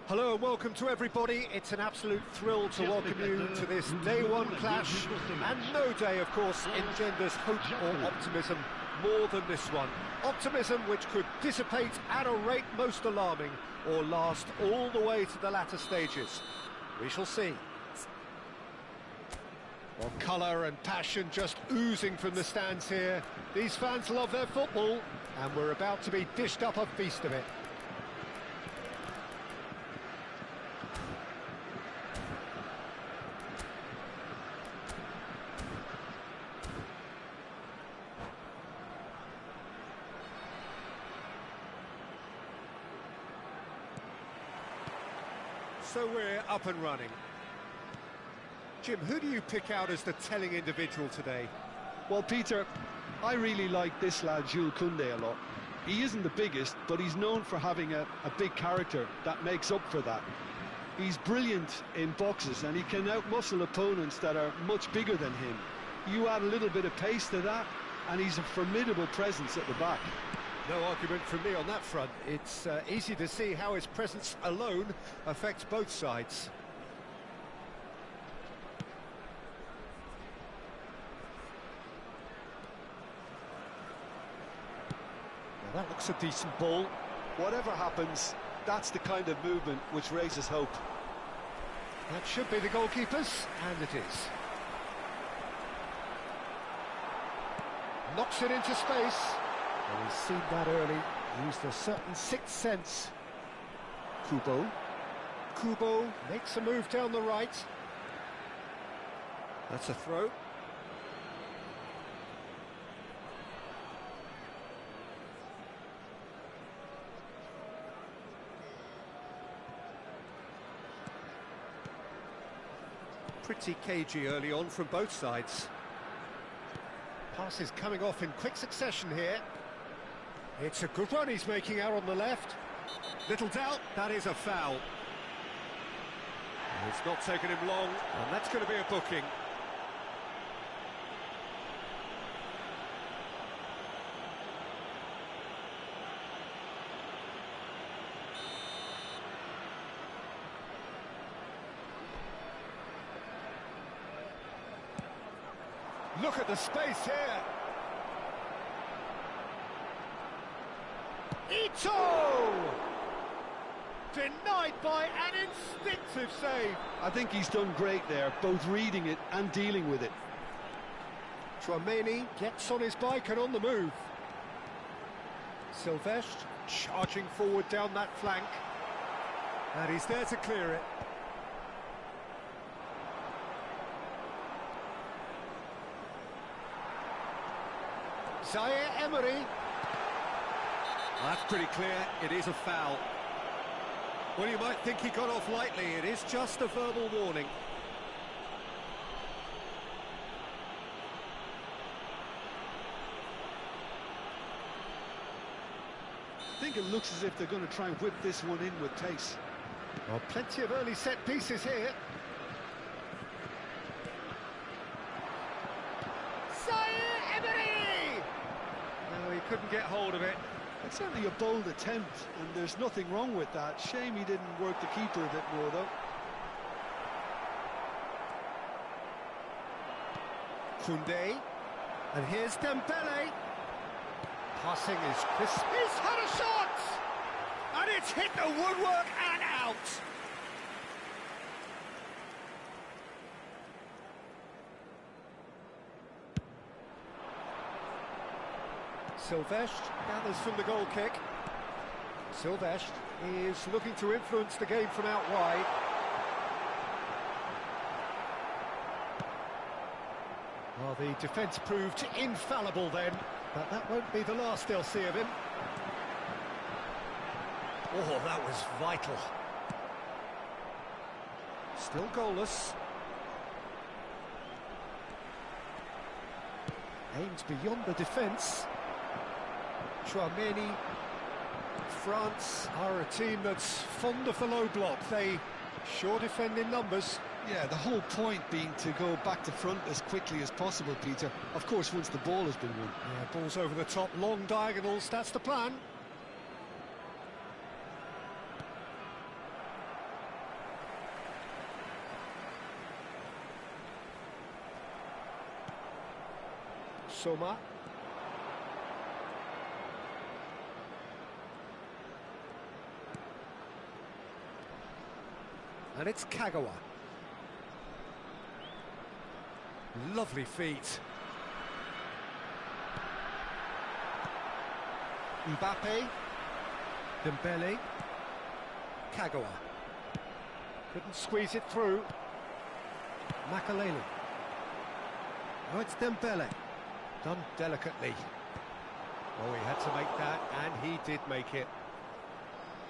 Hello and welcome to everybody. It's an absolute thrill to welcome you to this day one clash, and no day, of course, engenders hope or optimism more than this one. Optimism which could dissipate at a rate most alarming or last all the way to the latter stages. We shall see. Well, colour and passion just oozing from the stands here. These fans love their football, and we're about to be dished up a feast of it. So we're up and running. Jim, who do you pick out as the telling individual today? Well, Peter, I really like this lad, Jules Koundé, a lot. He isn't the biggest, but he's known for having a big character that makes up for that. He's brilliant in boxes, and he can outmuscle opponents that are much bigger than him. You add a little bit of pace to that, and he's a formidable presence at the back. No argument from me on that front. It's easy to see how his presence alone affects both sides. Now that looks a decent ball. Whatever happens, that's the kind of movement which raises hope. That should be the goalkeeper's, and it is. Knocks it into space. Well, he's seen that early, used a certain sixth sense. Kubo makes a move down the right. That's a throw. Pretty cagey early on from both sides. Passes coming off in quick succession here. It's a good run he's making out on the left. Little doubt, that is a foul. It's not taken him long, and that's going to be a booking. Look at the space here. Ito! Denied by an instinctive save. I think he's done great there, both reading it and dealing with it. Tchouaméni gets on his bike and on the move. Silvestre charging forward down that flank. And he's there to clear it. Zaire Emery. That's pretty clear, it is a foul. Well, you might think he got off lightly, it is just a verbal warning. I think it looks as if they're going to try and whip this one in with pace. Well, plenty of early set pieces here. Zaire Emery! No, he couldn't get hold of it. It's certainly a bold attempt, and there's nothing wrong with that. Shame he didn't work the keeper a bit more, though. Koundé, and here's Dembele. Passing is crisp. He's had a shot! And it's hit the woodwork and out! Silvestre gathers from the goal kick. Silvestre is looking to influence the game from out wide. Well, the defence proved infallible then, but that won't be the last they'll see of him. Oh, that was vital. Still goalless. Aimed beyond the defence. Tchouaméni. France are a team that's fond of the low block. They sure defend in numbers. Yeah, the whole point being to go back to front as quickly as possible, Peter. Of course, once the ball has been won. Yeah, balls over the top, long diagonals, that's the plan. Soma. And it's Kagawa. Lovely feet. Mbappe. Dembele. Kagawa. Couldn't squeeze it through. Makalele. Oh, it's Dembele. Done delicately. Oh, he had to make that, and he did make it.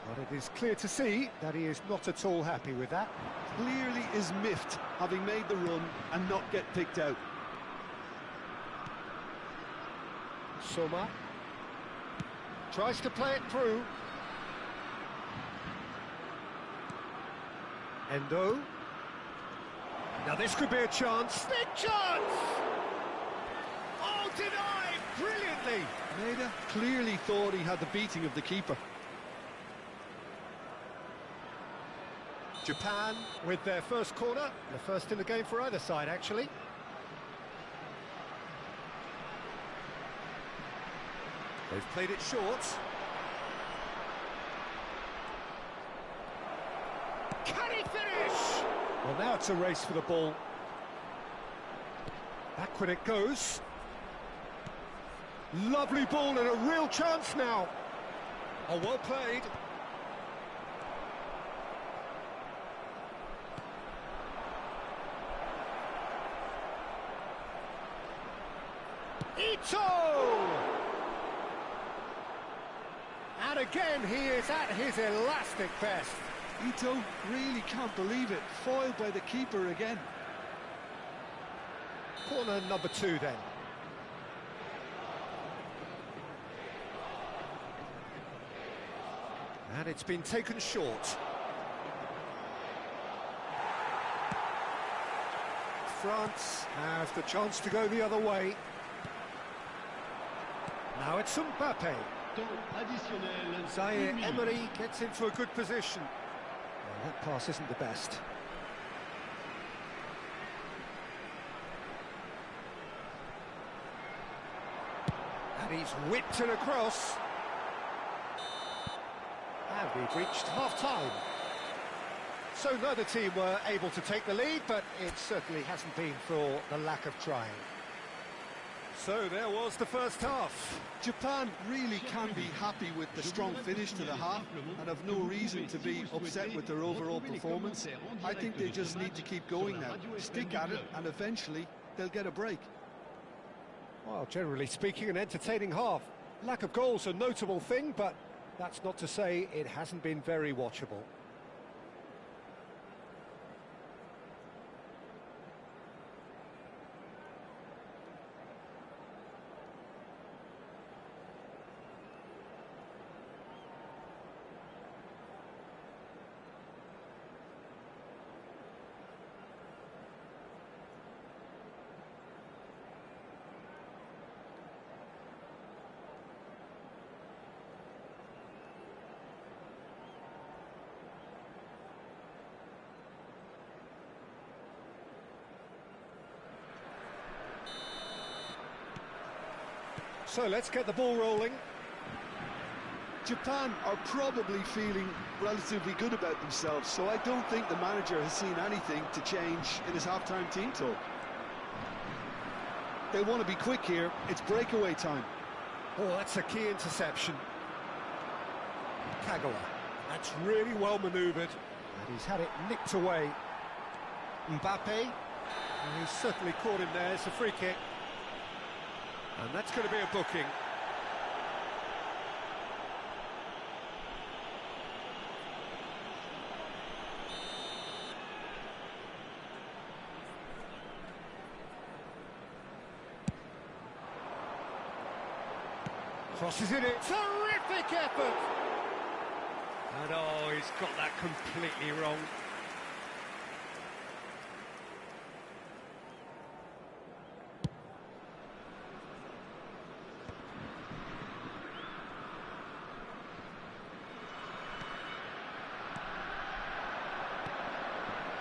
But it is clear to see that he is not at all happy with that. Clearly is miffed, having made the run and not get picked out. Soma tries to play it through. Endo. Now this could be a chance. Big chance! Oh, denied brilliantly. Maeda clearly thought he had the beating of the keeper. Japan with their first corner, the first in the game for either side, actually. They've played it short. Can he finish? Well, now it's a race for the ball. Back when it goes. Lovely ball and a real chance now. Oh, well played. Ito! And again, he is at his elastic best. Ito really can't believe it. Foiled by the keeper again. Corner number 2 then. And it's been taken short. France have the chance to go the other way. Now it's Mbappe. Zaire Emery gets into a good position. Well, that pass isn't the best. And he's whipped it across. And we've reached half-time. So neither team were able to take the lead, but it certainly hasn't been for the lack of trying. So there was the first half. Japan really can be happy with the strong finish to the half and have no reason to be upset with their overall performance. I think they just need to keep going now, stick at it, and eventually they'll get a break. Well, generally speaking, an entertaining half. Lack of goals a notable thing, but that's not to say it hasn't been very watchable. So let's get the ball rolling. Japan are probably feeling relatively good about themselves, so I don't think the manager has seen anything to change in his half-time team talk. They want to be quick here. It's breakaway time. Oh, that's a key interception. Kagawa. That's really well manoeuvred. And he's had it nicked away. Mbappe. And he's certainly caught him there. It's a free kick. And that's going to be a booking. Crosses in it. Terrific effort! And oh, he's got that completely wrong.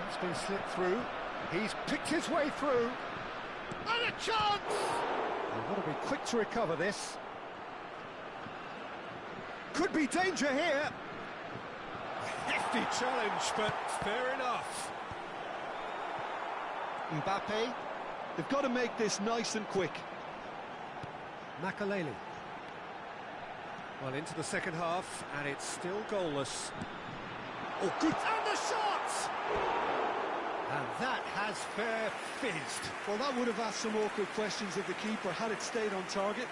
It's been slipped through. He's picked his way through. And a chance! They've got to be quick to recover this. Could be danger here. A hefty challenge, but fair enough. Mbappe. They've got to make this nice and quick. Makaleli. Well, into the second half, and it's still goalless. Oh, good. And the shot! And that has fair fizzed. Well, that would have asked some awkward questions of the keeper had it stayed on target.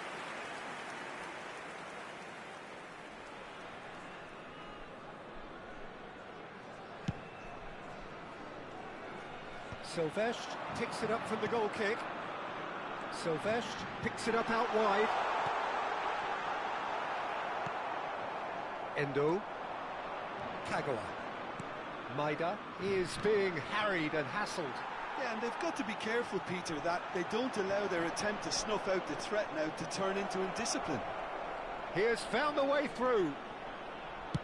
Silvestre picks it up from the goal kick. Silvestre picks it up out wide. Endo. Kagawa. Maida is being harried and hassled. Yeah, and they've got to be careful, Peter, that they don't allow their attempt to snuff out the threat now to turn into indiscipline. He has found the way through.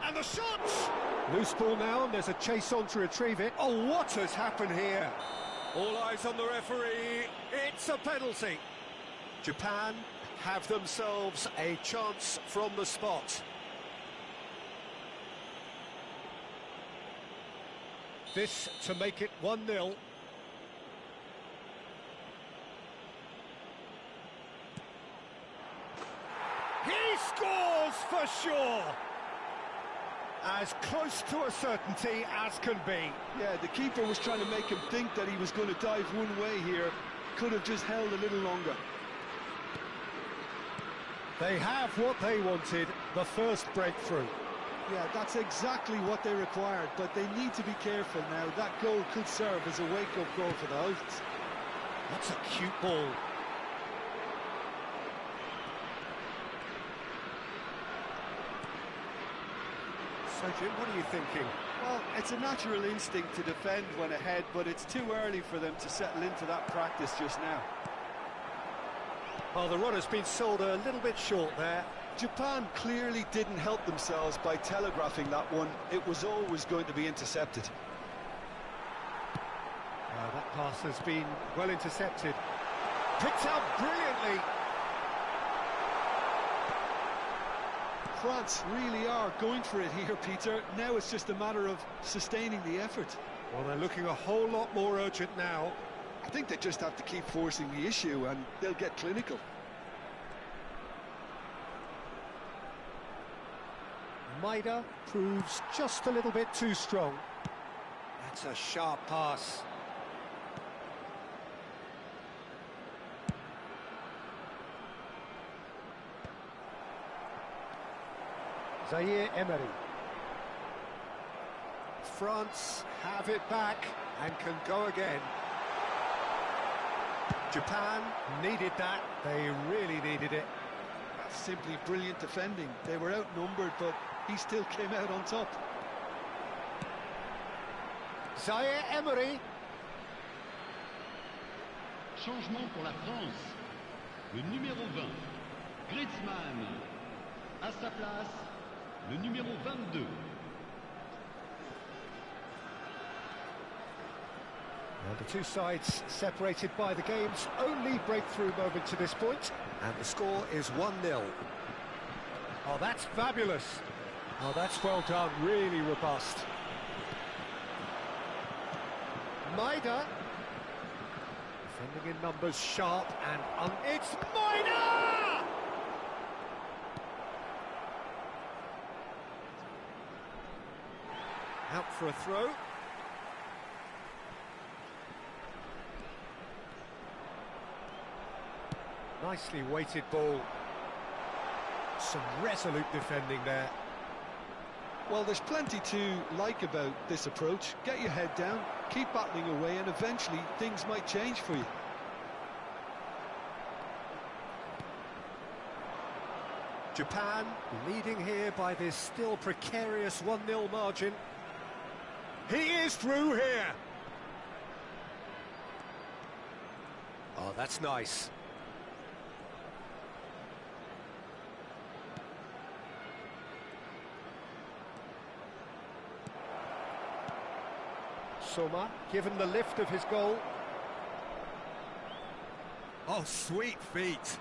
And the shot! Loose ball now, and there's a chase on to retrieve it. Oh, what has happened here? All eyes on the referee. It's a penalty. Japan have themselves a chance from the spot. This to make it 1-0. He scores for sure! As close to a certainty as can be. Yeah, the keeper was trying to make him think that he was going to dive one way here. Could have just held a little longer. They have what they wanted, the first breakthrough. Yeah, that's exactly what they required, but they need to be careful now. That goal could serve as a wake-up call for the hosts. That's a cute ball. So, Jim, what are you thinking? Well, it's a natural instinct to defend when ahead, but it's too early for them to settle into that practice just now. Well, the run has been sold a little bit short there. Japan clearly didn't help themselves by telegraphing that one. It was always going to be intercepted. That pass has been well intercepted. Picked out brilliantly. France really are going for it here, Peter. Now it's just a matter of sustaining the effort. Well, they're looking a whole lot more urgent now. I think they just have to keep forcing the issue and they'll get clinical. Maida proves just a little bit too strong. That's a sharp pass. Zaire Emery. France have it back and can go again. Japan needed that. They really needed it. That's simply brilliant defending. They were outnumbered, but he still came out on top. Zaire Emery. Changement pour la France. Le numéro 20, Griezmann. À sa place, le numéro 22. And the two sides separated by the game's only breakthrough moment to this point, and the score is 1-0. Oh, that's fabulous. Oh, that's well done, really robust. Maida. Defending in numbers, sharp and... it's Maida! Out for a throw. Nicely weighted ball. Some resolute defending there. Well, there's plenty to like about this approach. Get your head down, keep battling away, and eventually things might change for you. Japan leading here by this still precarious 1-0 margin. He is through here. Oh, that's nice. Soma, given the lift of his goal. Oh, sweet feet.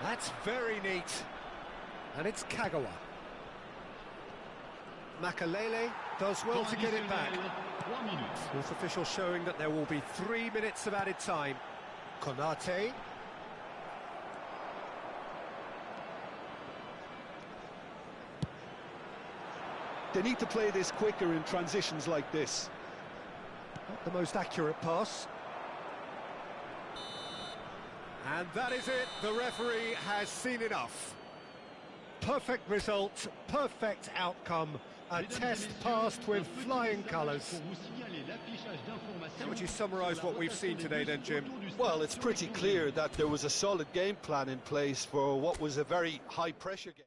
That's very neat. And it's Kagawa. Makalele does well to get it back. Fourth official showing that there will be 3 minutes of added time. Konate. They need to play this quicker in transitions like this. Not the most accurate pass. And that is it. The referee has seen enough. Perfect result, perfect outcome. A test passed with flying colours. How would you summarise what we've seen today then, Jim? Well, it's pretty clear that there was a solid game plan in place for what was a very high-pressure game.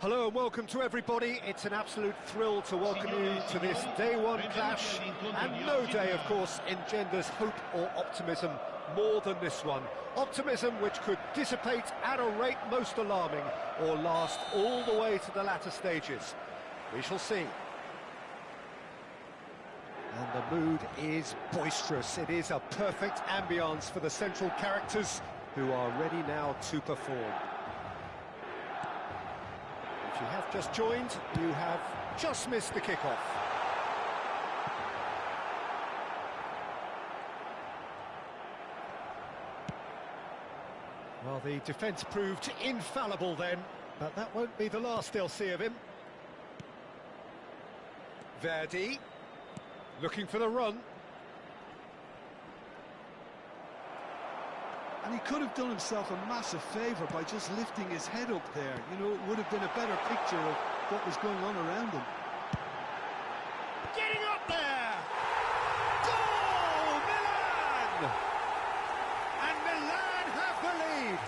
Hello and welcome to everybody. It's an absolute thrill to welcome you to this day one clash, and no day, of course, engenders hope or optimism more than this one. Optimism which could dissipate at a rate most alarming or last all the way to the latter stages. We shall see. And the mood is boisterous. It is a perfect ambience for the central characters who are ready now to perform. If you have just joined, you have just missed the kickoff. Well, the defence proved infallible then, but that won't be the last they'll see of him. Verdi, looking for the run. And he could have done himself a massive favour by just lifting his head up there. You know, it would have been a better picture of what was going on around him. Getting up there! Goal! Milan! And Milan have the lead!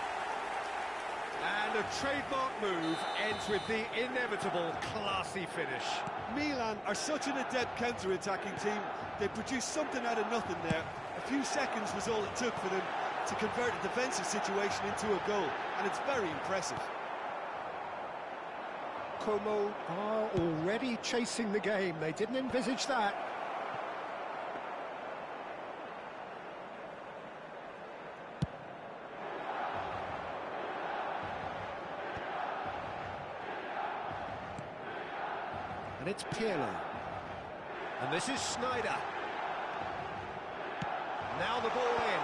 And a trademark move ends with the inevitable classy finish. Milan are such an adept counter-attacking team. They produced something out of nothing there. A few seconds was all it took for them to convert a defensive situation into a goal, and it's very impressive. Como are already chasing the game. They didn't envisage that. And it's Pirlo. And this is Sneijder. Now the ball in.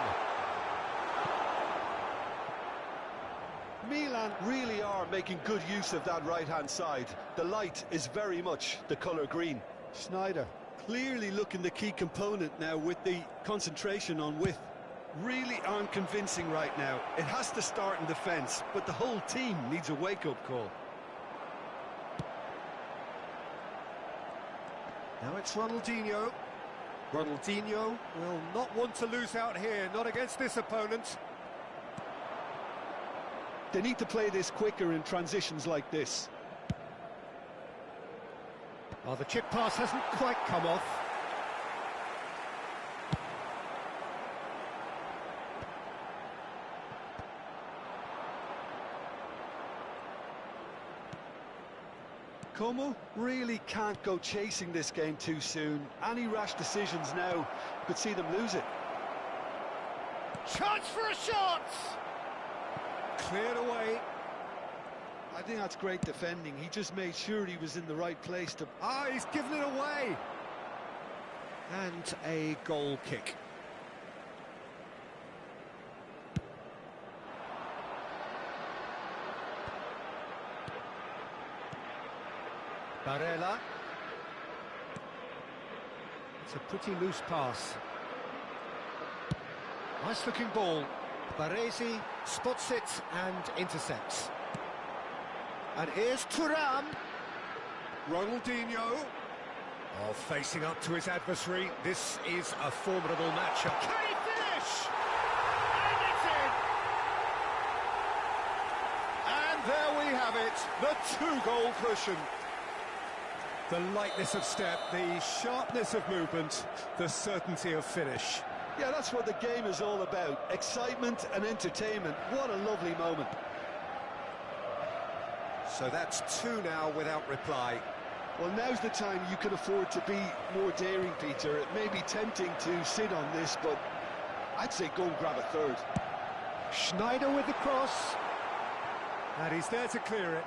Milan really are making good use of that right-hand side. The light is very much the colour green. Sneijder clearly looking the key component now with the concentration on width. Really aren't convincing right now. It has to start in defence, but the whole team needs a wake-up call. Now it's Ronaldinho. Ronaldinho will not want to lose out here, not against this opponent. They need to play this quicker in transitions like this. Well, the chip pass hasn't quite come off. Como really can't go chasing this game too soon. Any rash decisions now could see them lose it. Chance for a shot! Cleared away. I think that's great defending. He just made sure he was in the right place to... Ah, he's given it away! And a goal kick. Barella. It's a pretty loose pass. Nice looking ball. Baresi spots it and intercepts. And here's Thuram. Ronaldinho. Oh, facing up to his adversary. This is a formidable matchup. Can he finish? And it's in! And there we have it, the two-goal cushion. The lightness of step, the sharpness of movement, the certainty of finish. Yeah, that's what the game is all about. Excitement and entertainment. What a lovely moment. So that's two now without reply. Well, now's the time you can afford to be more daring, Peter. It may be tempting to sit on this, but I'd say go and grab a third. Sneijder with the cross. And he's there to clear it.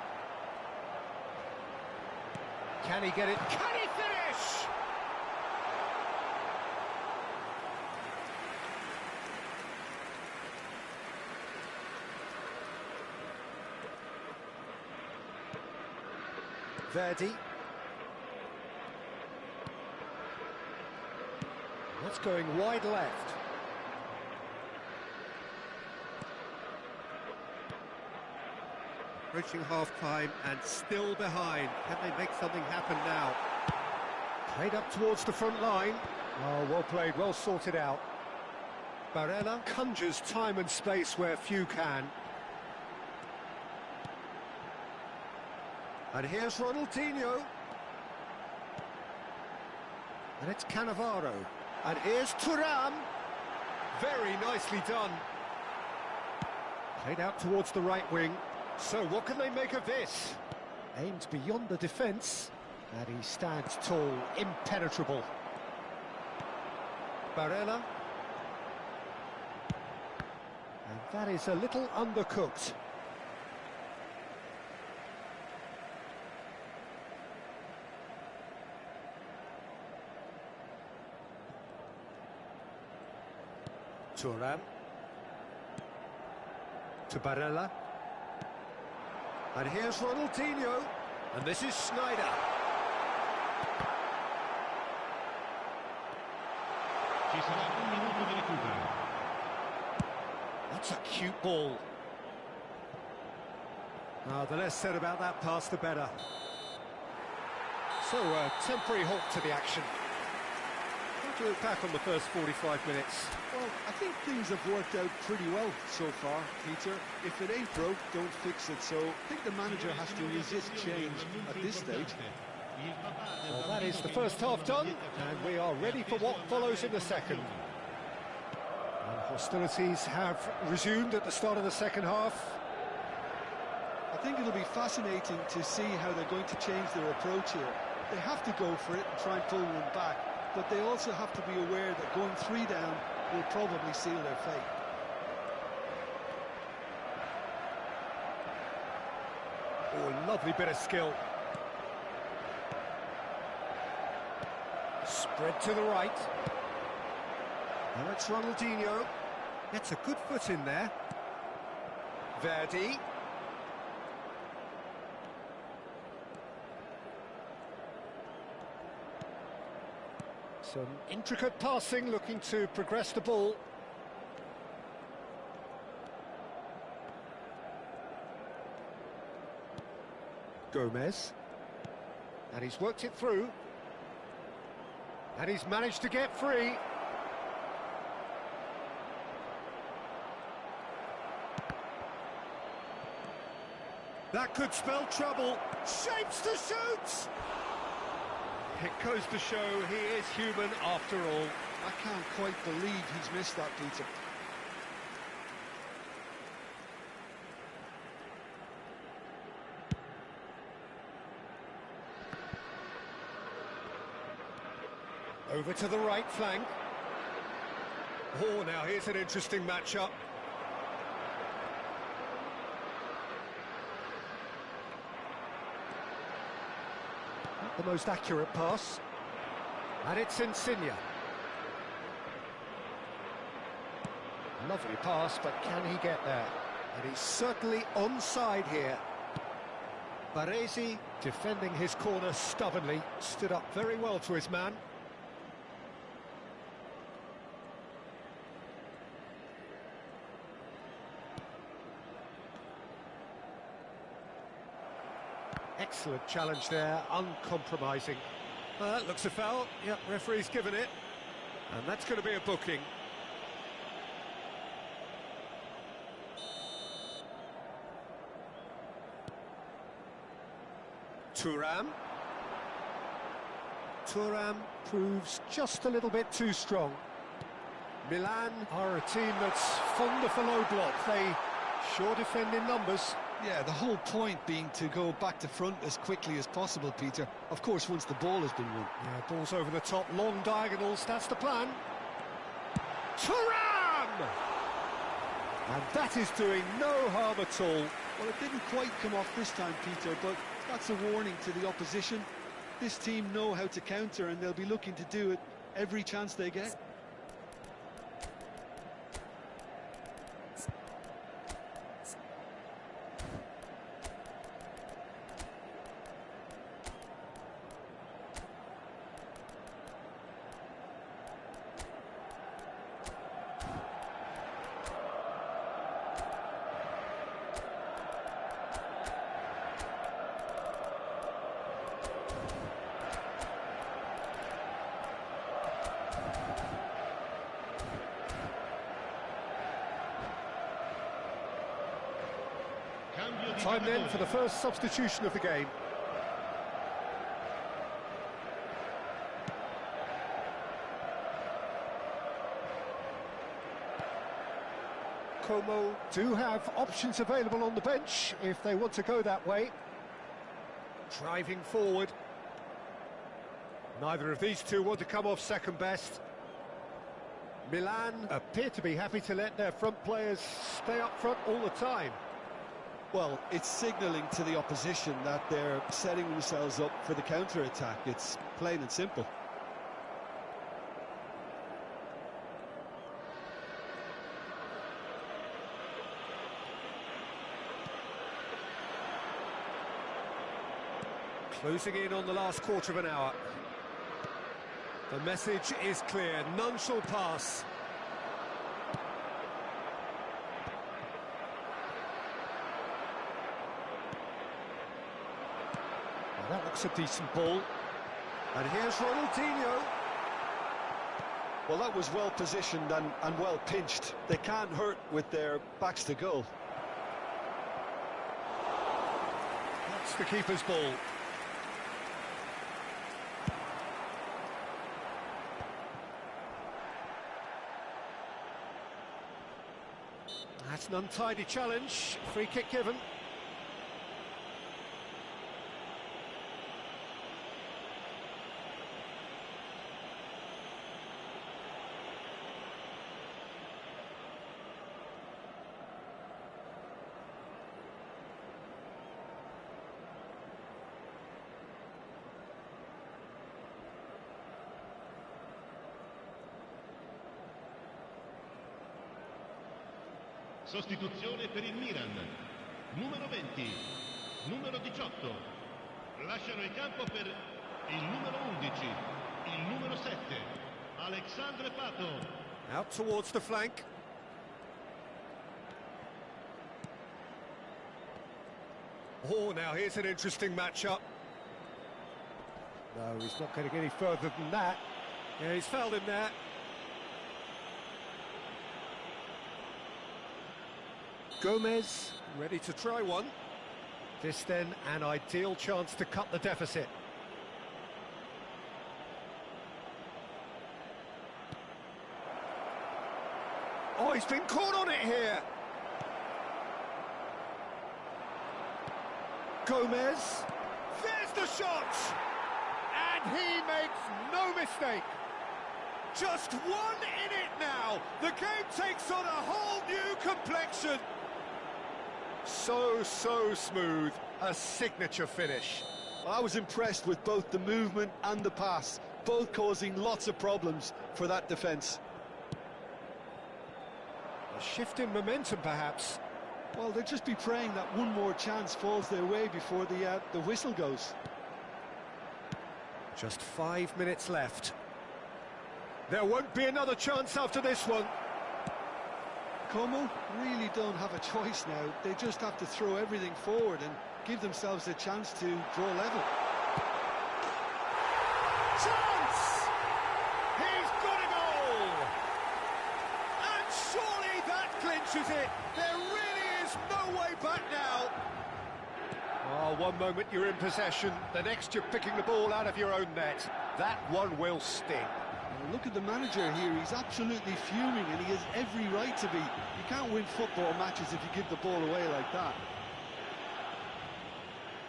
Can he get it? Can he finish? Verdi. That's going wide left. Approaching half-time and still behind. Can they make something happen now? Played up towards the front line. Oh, well played, well sorted out. Barella conjures time and space where few can. And here's Ronaldinho. And it's Cannavaro. And here's Thuram. Very nicely done. Played out towards the right wing. So what can they make of this? Aimed beyond the defence. And he stands tall, impenetrable. Barella. And that is a little undercooked. Thuram. To Barella. And here's Ronaldinho. And this is Snyder. That's a cute ball. The less said about that pass, the better. So, temporary halt to the action. How do you look back on the first 45 minutes? Well, I think things have worked out pretty well so far, Peter. If it ain't broke, don't fix it. So I think the manager has to resist change at this stage. Well, that is the first half done, and we are ready for what follows in the second. And hostilities have resumed at the start of the second half. I think it'll be fascinating to see how they're going to change their approach here. They have to go for it and try and pull one back, but they also have to be aware that going 3 down will probably seal their fate. Oh, lovely bit of skill. Spread to the right. Now it's Ronaldinho. Gets a good foot in there. Verdi. Some intricate passing, looking to progress the ball. Gomez. And he's worked it through. And he's managed to get free. That could spell trouble. Shapes to shoot! It goes to show he is human after all. I can't quite believe he's missed that, Peter. Over to the right flank. Oh, now here's an interesting matchup. Not the most accurate pass. And it's Insigne. Lovely pass, but can he get there? And he's certainly onside here. Baresi, defending his corner stubbornly, stood up very well to his man. Excellent challenge there, uncompromising. That looks a foul. Yep, referee's given it. And that's going to be a booking. Thuram. Thuram proves just a little bit too strong. Milan are a team that's fond of a low block. They sure defend in numbers. Yeah, the whole point being to go back to front as quickly as possible, Peter. Of course, once the ball has been won. Yeah, ball's over the top, long diagonals, that's the plan. Thuram! And that is doing no harm at all. Well, it didn't quite come off this time, Peter, but that's a warning to the opposition. This team know how to counter, and they'll be looking to do it every chance they get. Time then for the first substitution of the game. Como do have options available on the bench if they want to go that way. Driving forward. Neither of these two want to come off second best. Milan appear to be happy to let their front players stay up front all the time. Well, it's signalling to the opposition that they're setting themselves up for the counter-attack. It's plain and simple. Closing in on the last quarter of an hour. The message is clear, none shall pass. Well, that looks a decent ball. And here's Ronaldinho. Well, that was well positioned and well pinched. They can't hurt with their backs to goal. That's the keeper's ball. That's an untidy challenge. Free kick given. Sostituzione per il Milan. Numero 20, numero 18. Lasciano il campo per il numero 11, il numero 7, Alexandre Pato. Out towards the flank. Oh, now here's an interesting matchup. No, he's not getting any further than that. Yeah, he's fouled him there. Gomez, ready to try one. This then, an ideal chance to cut the deficit. Oh, he's been caught on it here. Gomez, there's the shot! And he makes no mistake. Just one in it now. The game takes on a whole new complexion. So smooth, a signature finish. Well, I was impressed with both the movement and the pass, both causing lots of problems for that defence. A shift in momentum, perhaps. Well, they'll just be praying that one more chance falls their way before the whistle goes. Just 5 minutes left. There won't be another chance after this one. Como really don't have a choice now. They just have to throw everything forward and give themselves a chance to draw level. Chance! He's got a goal! And surely that clinches it. There really is no way back now. Oh, one moment you're in possession, the next you're picking the ball out of your own net. That one will sting. Look at the manager here, he's absolutely fuming and he has every right to be. You can't win football matches if you give the ball away like that.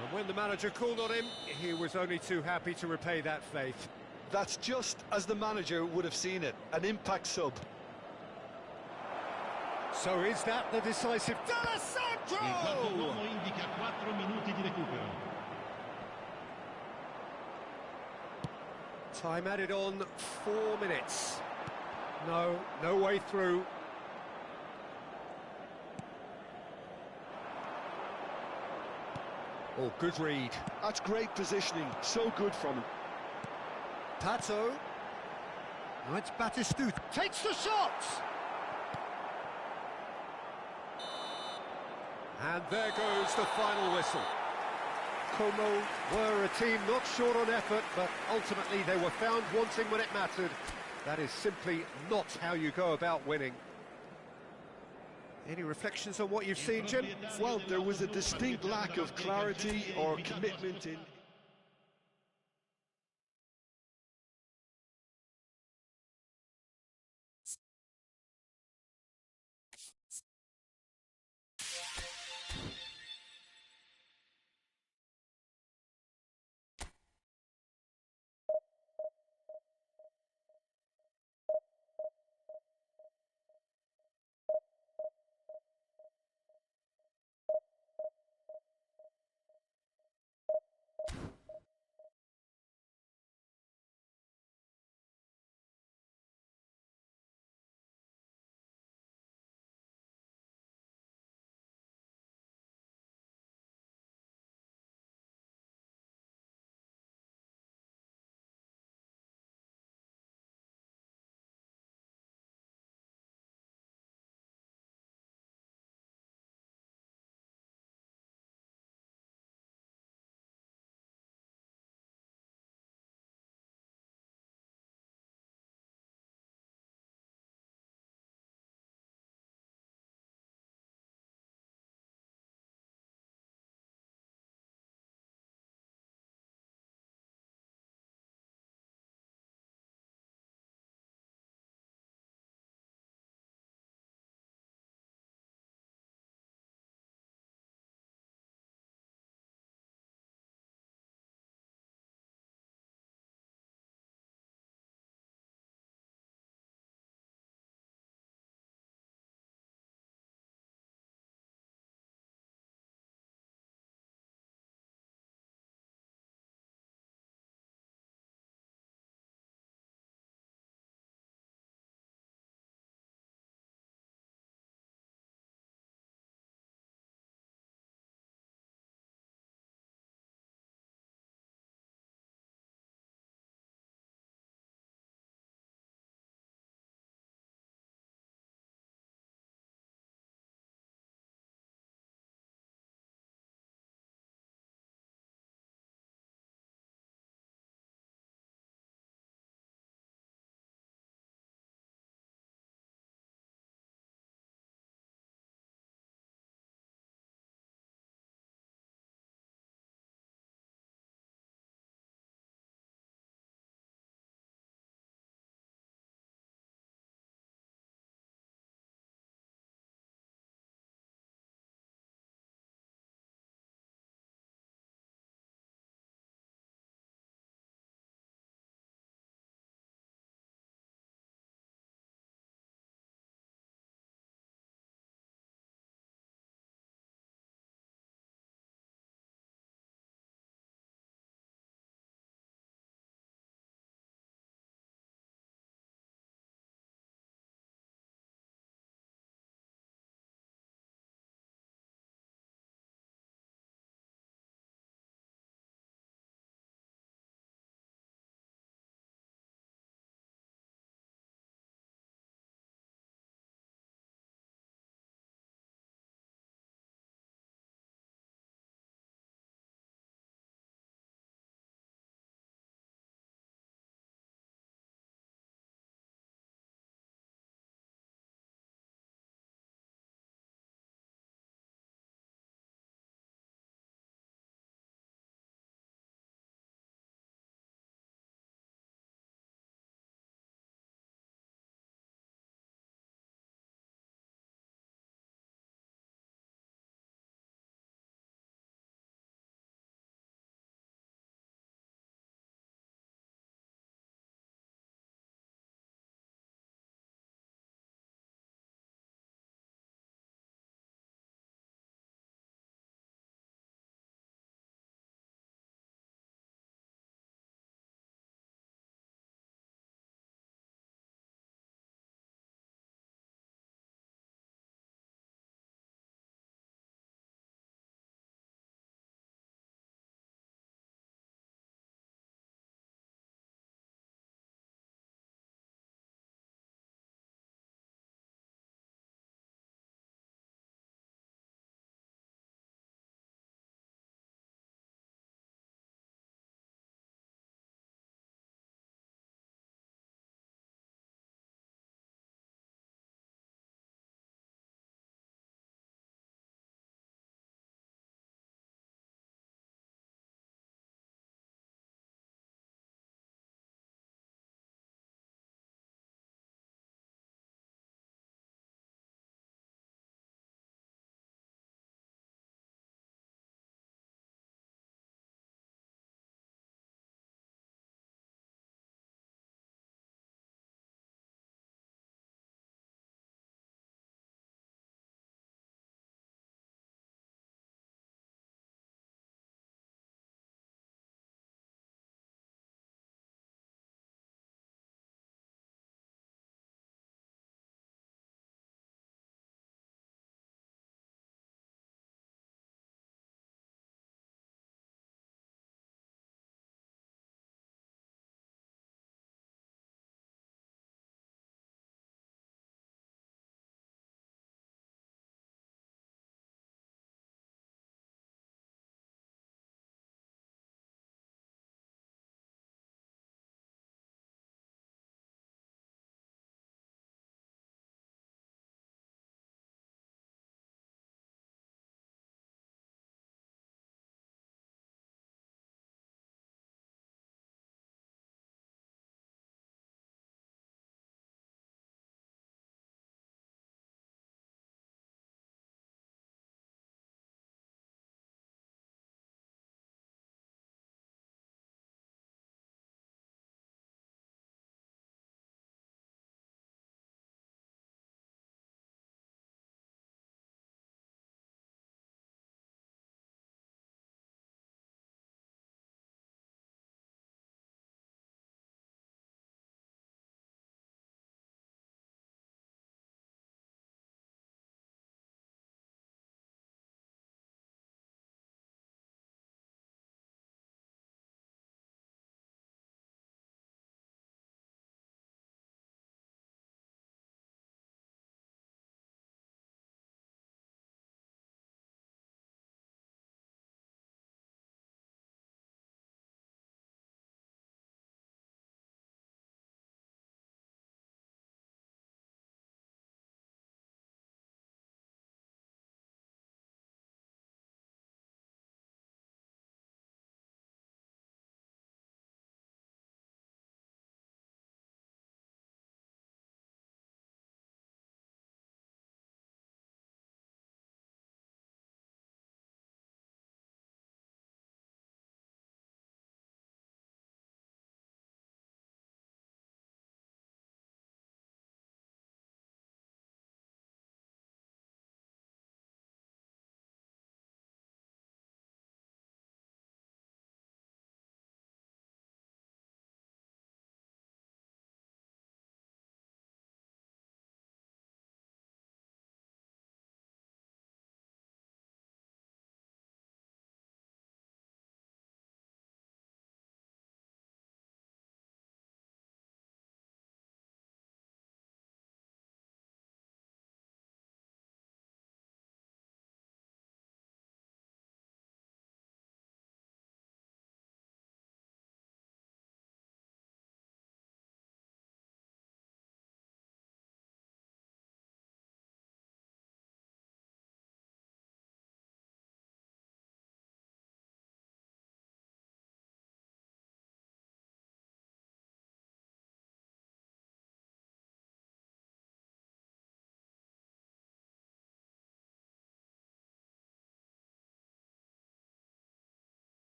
And when the manager called on him, he was only too happy to repay that faith. That's just as the manager would have seen it, an impact sub. So is that the decisive... Il quarto uomo indica 4 minuti di recupero. Time added on, 4 minutes. No way through. Oh, good read. That's great positioning, so good from him. Pato. Now it's Batistuta. Takes the shot! And there goes the final whistle. Como were a team not short on effort, but ultimately they were found wanting when it mattered. That is simply not how you go about winning. Any reflections on what you've seen, Jim? Well, there was a distinct lack of clarity or commitment in...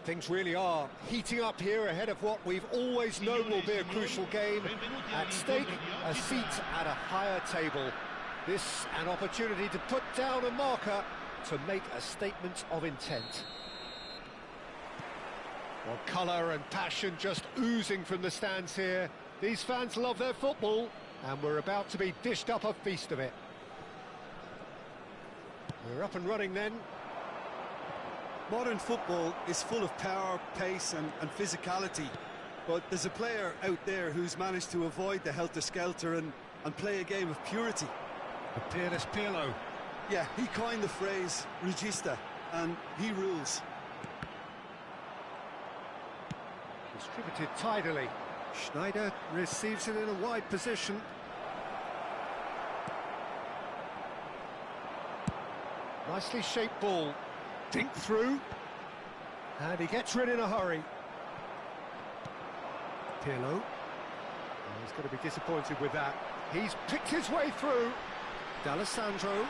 Things really are heating up here ahead of what we've always known will be a crucial game. At stake, a seat at a higher table. This an opportunity to put down a marker to make a statement of intent. Well, colour and passion just oozing from the stands here. These fans love their football, and we're about to be dished up a feast of it. We're up and running then. Modern football is full of power, pace and physicality, but there's a player out there who's managed to avoid the helter-skelter and play a game of purity. The peerless Pirlo. Yeah, he coined the phrase regista, and he rules. Distributed tidily. Schneider receives it in a wide position. Nicely shaped ball. Dink through. And he gets rid in a hurry. Pirlo. Oh, he's going to be disappointed with that. He's picked his way through. D'Alessandro.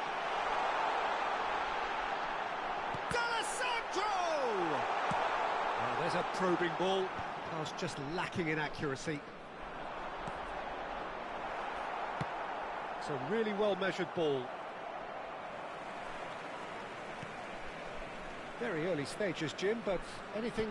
Oh, there's a probing ball. Pass just lacking in accuracy. It's a really well-measured ball. Very early stages, Jim, but anything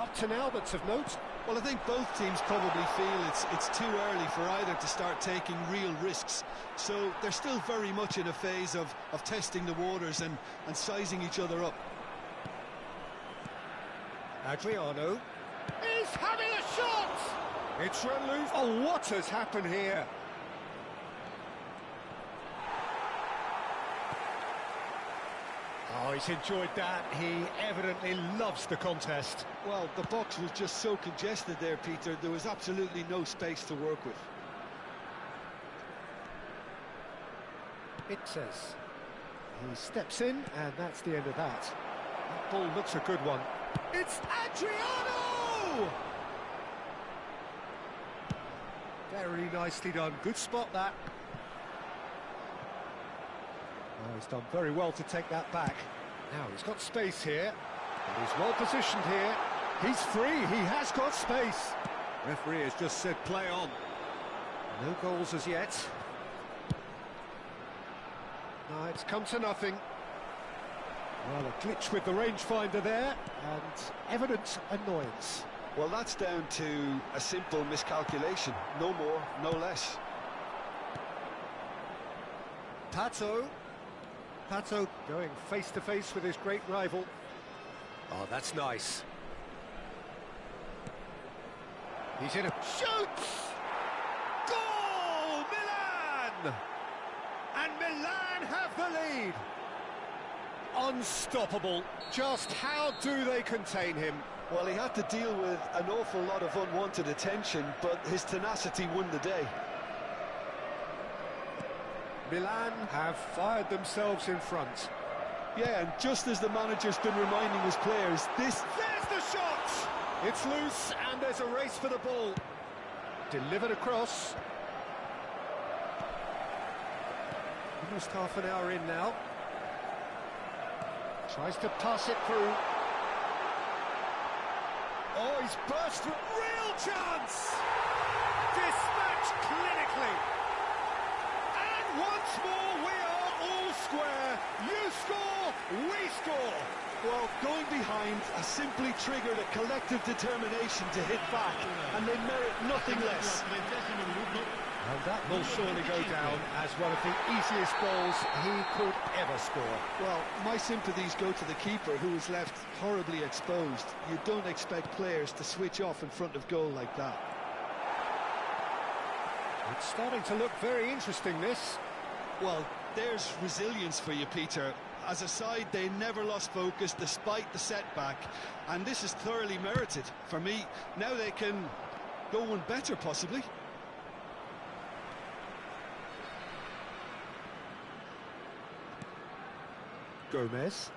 up to now that's of note? Well, I think both teams probably feel it's too early for either to start taking real risks. So they're still very much in a phase of testing the waters and sizing each other up. Adriano. He's having a shot! It's run loose. Oh, what has happened here? Oh, he's enjoyed that. He evidently loves the contest. Well, the box was just so congested there, Peter. There was absolutely no space to work with. It says. He steps in, and that's the end of that. That ball looks a good one. It's Adriano! Very nicely done. Good spot, that. Oh, he's done very well to take that back. Now he's got space here, and he's well positioned here. He's free, he has got space. Referee has just said play on. No goals as yet. No, it's come to nothing. Well, a glitch with the rangefinder there, and evident annoyance. Well, that's down to a simple miscalculation. No more, no less. Pato going face-to-face with his great rival. Oh, that's nice. He's in a... Shoots! Goal! Milan! And Milan have the lead. Unstoppable. Just how do they contain him? Well, he had to deal with an awful lot of unwanted attention, but his tenacity won the day. Milan have fired themselves in front. Yeah, and just as the manager's been reminding his players, There's the shot! It's loose, and there's a race for the ball. Delivered across. Almost half an hour in now. Tries to pass it through. Oh, he's burst through. Real chance! Dispatched clinically. And once more, we are all square. You score, we score. well, going behind has simply triggered a collective determination to hit back, and they merit nothing less. And that will surely go down as one of the easiest goals he could ever score. Well, my sympathies go to the keeper, who was left horribly exposed. You don't expect players to switch off in front of goal like that. It's starting to look very interesting, this. Well, there's resilience for you, Peter. As a side, they never lost focus despite the setback, and this is thoroughly merited. For me, now they can go one better, possibly. Gomez.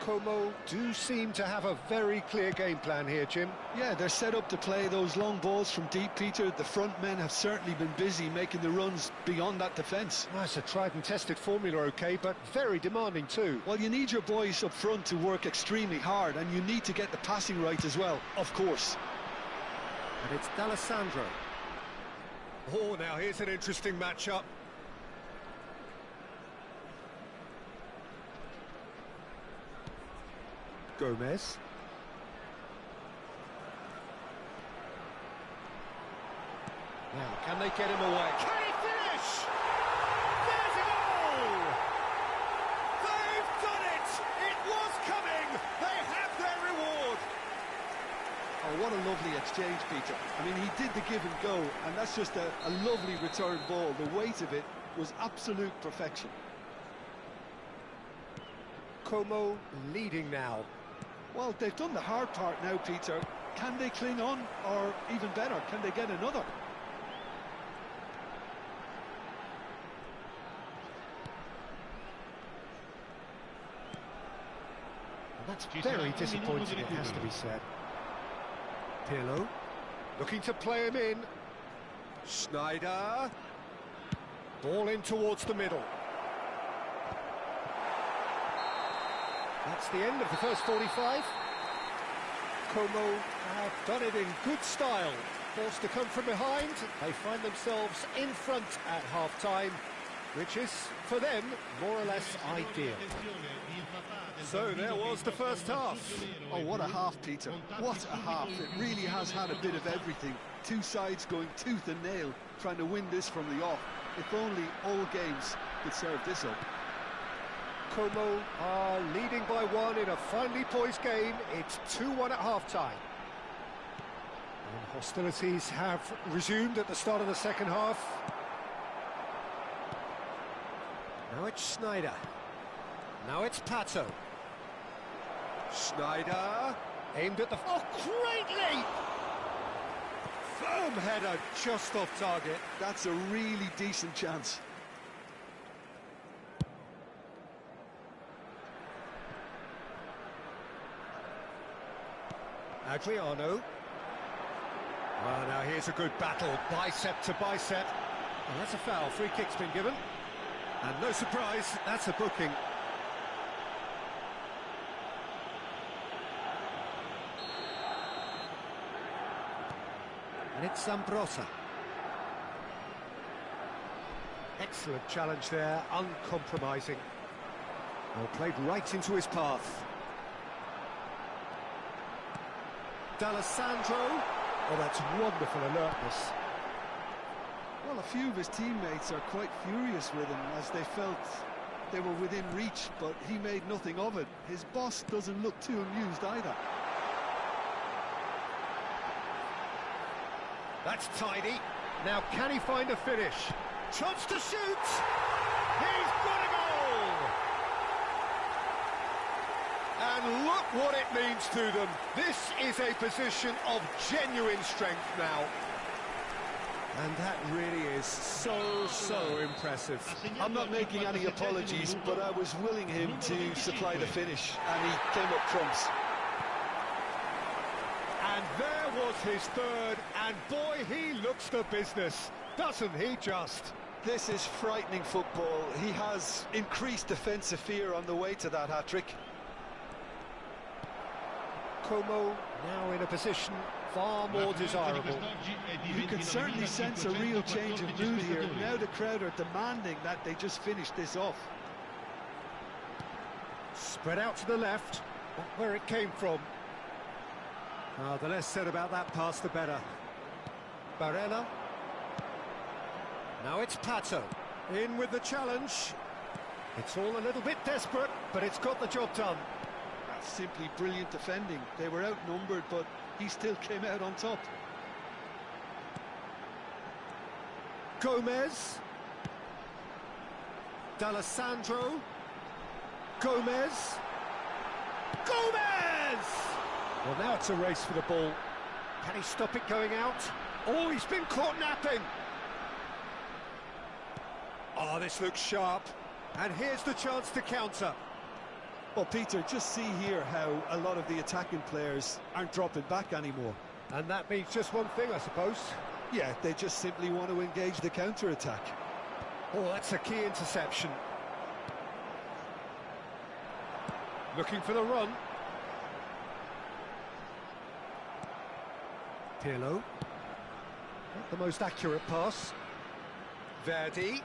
Como do seem to have a very clear game plan here, Jim. Yeah, they're set up to play those long balls from deep, Peter. The front men have certainly been busy making the runs beyond that defence. Well, it's a tried and tested formula, OK, but very demanding too. Well, you need your boys up front to work extremely hard, and you need to get the passing right as well, of course. And it's D'Alessandro. Oh, now here's an interesting matchup. Gomez. Now, can they get him away? Can he finish? There's a goal! They've done it! It was coming! They have their reward! Oh, what a lovely exchange, Peter. I mean, he did the give and go, and that's just a lovely return ball. The weight of it was absolute perfection. Como leading now. Well, they've done the hard part now, Peter. Can they cling on, or even better, can they get another? That's very disappointing, it has to be said. Pirlo, looking to play him in. Schneider. Ball in towards the middle. That's the end of the first 45. Como have done it in good style. Forced to come from behind. They find themselves in front at half-time, which is, for them, more or less ideal. So there was the first half. Oh, what a half, Peter. What a half. It really has had a bit of everything. Two sides going tooth and nail, trying to win this from the off. If only all games could serve this up. Como are leading by one in a finely poised game. It's 2-1 at half-time. And hostilities have resumed at the start of the second half. Now it's Schneider. Now it's Pato. Schneider, aimed at the... Oh, great leap! Firm header, just off target. That's a really decent chance. Adriano. Well, now here's a good battle, bicep to bicep. Well, that's a foul, free kick's been given. And no surprise, that's a booking. And it's Zambrotta. Excellent challenge there, uncompromising. Well, played right into his path. D'Alessandro. Oh, that's wonderful alertness. Well, a few of his teammates are quite furious with him as they felt they were within reach, but he made nothing of it. His boss doesn't look too amused either. That's tidy. Now, can he find a finish? Chance to shoot! He's got a goal! And look what it means to them. This is a position of genuine strength now. And that really is so impressive. I'm not making any apologies, but I was willing him to supply the finish, and he came up trumps. And there was his third, and boy, he looks the business, doesn't he just? This is frightening football. He has increased defensive fear on the way to that hat-trick. Como now in a position far more desirable. You can certainly sense a real change of mood here. Now the crowd are demanding that they just finish this off. Spread out to the left, not where it came from. The less said about that pass, the better. Barella. Now it's Pato. In with the challenge. It's all a little bit desperate, but it's got the job done. That's simply brilliant defending. They were outnumbered, but he still came out on top. Gomez. D'Alessandro. Gomez. Gomez! Well, now it's a race for the ball. Can he stop it going out? Oh, he's been caught napping. Oh, this looks sharp. And here's the chance to counter. Well, Peter, just see here how a lot of the attacking players aren't dropping back anymore. And that means just one thing, I suppose. Yeah, they just simply want to engage the counter-attack. Oh, that's a key interception. Looking for the run. Pirlo. Not the most accurate pass. Verdi.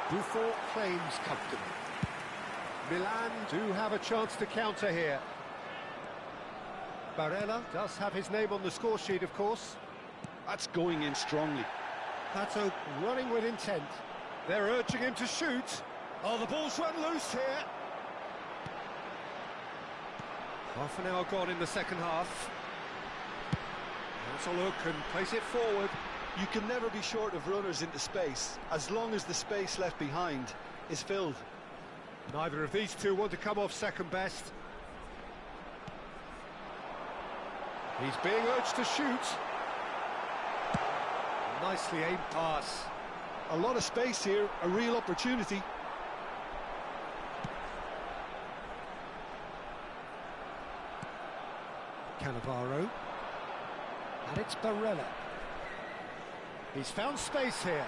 Buffon claims comfortably. Milan do have a chance to counter here. Barella does have his name on the score sheet, of course. That's going in strongly. Pato running with intent. They're urging him to shoot. Oh, the ball's run loose here. Half an hour gone in the second half. Let's a look and place it forward. You can never be short of runners into space, as long as the space left behind is filled. Neither of these two want to come off second best. He's being urged to shoot. Nicely aimed pass. A lot of space here, a real opportunity. Cannavaro. And it's Barella. He's found space here.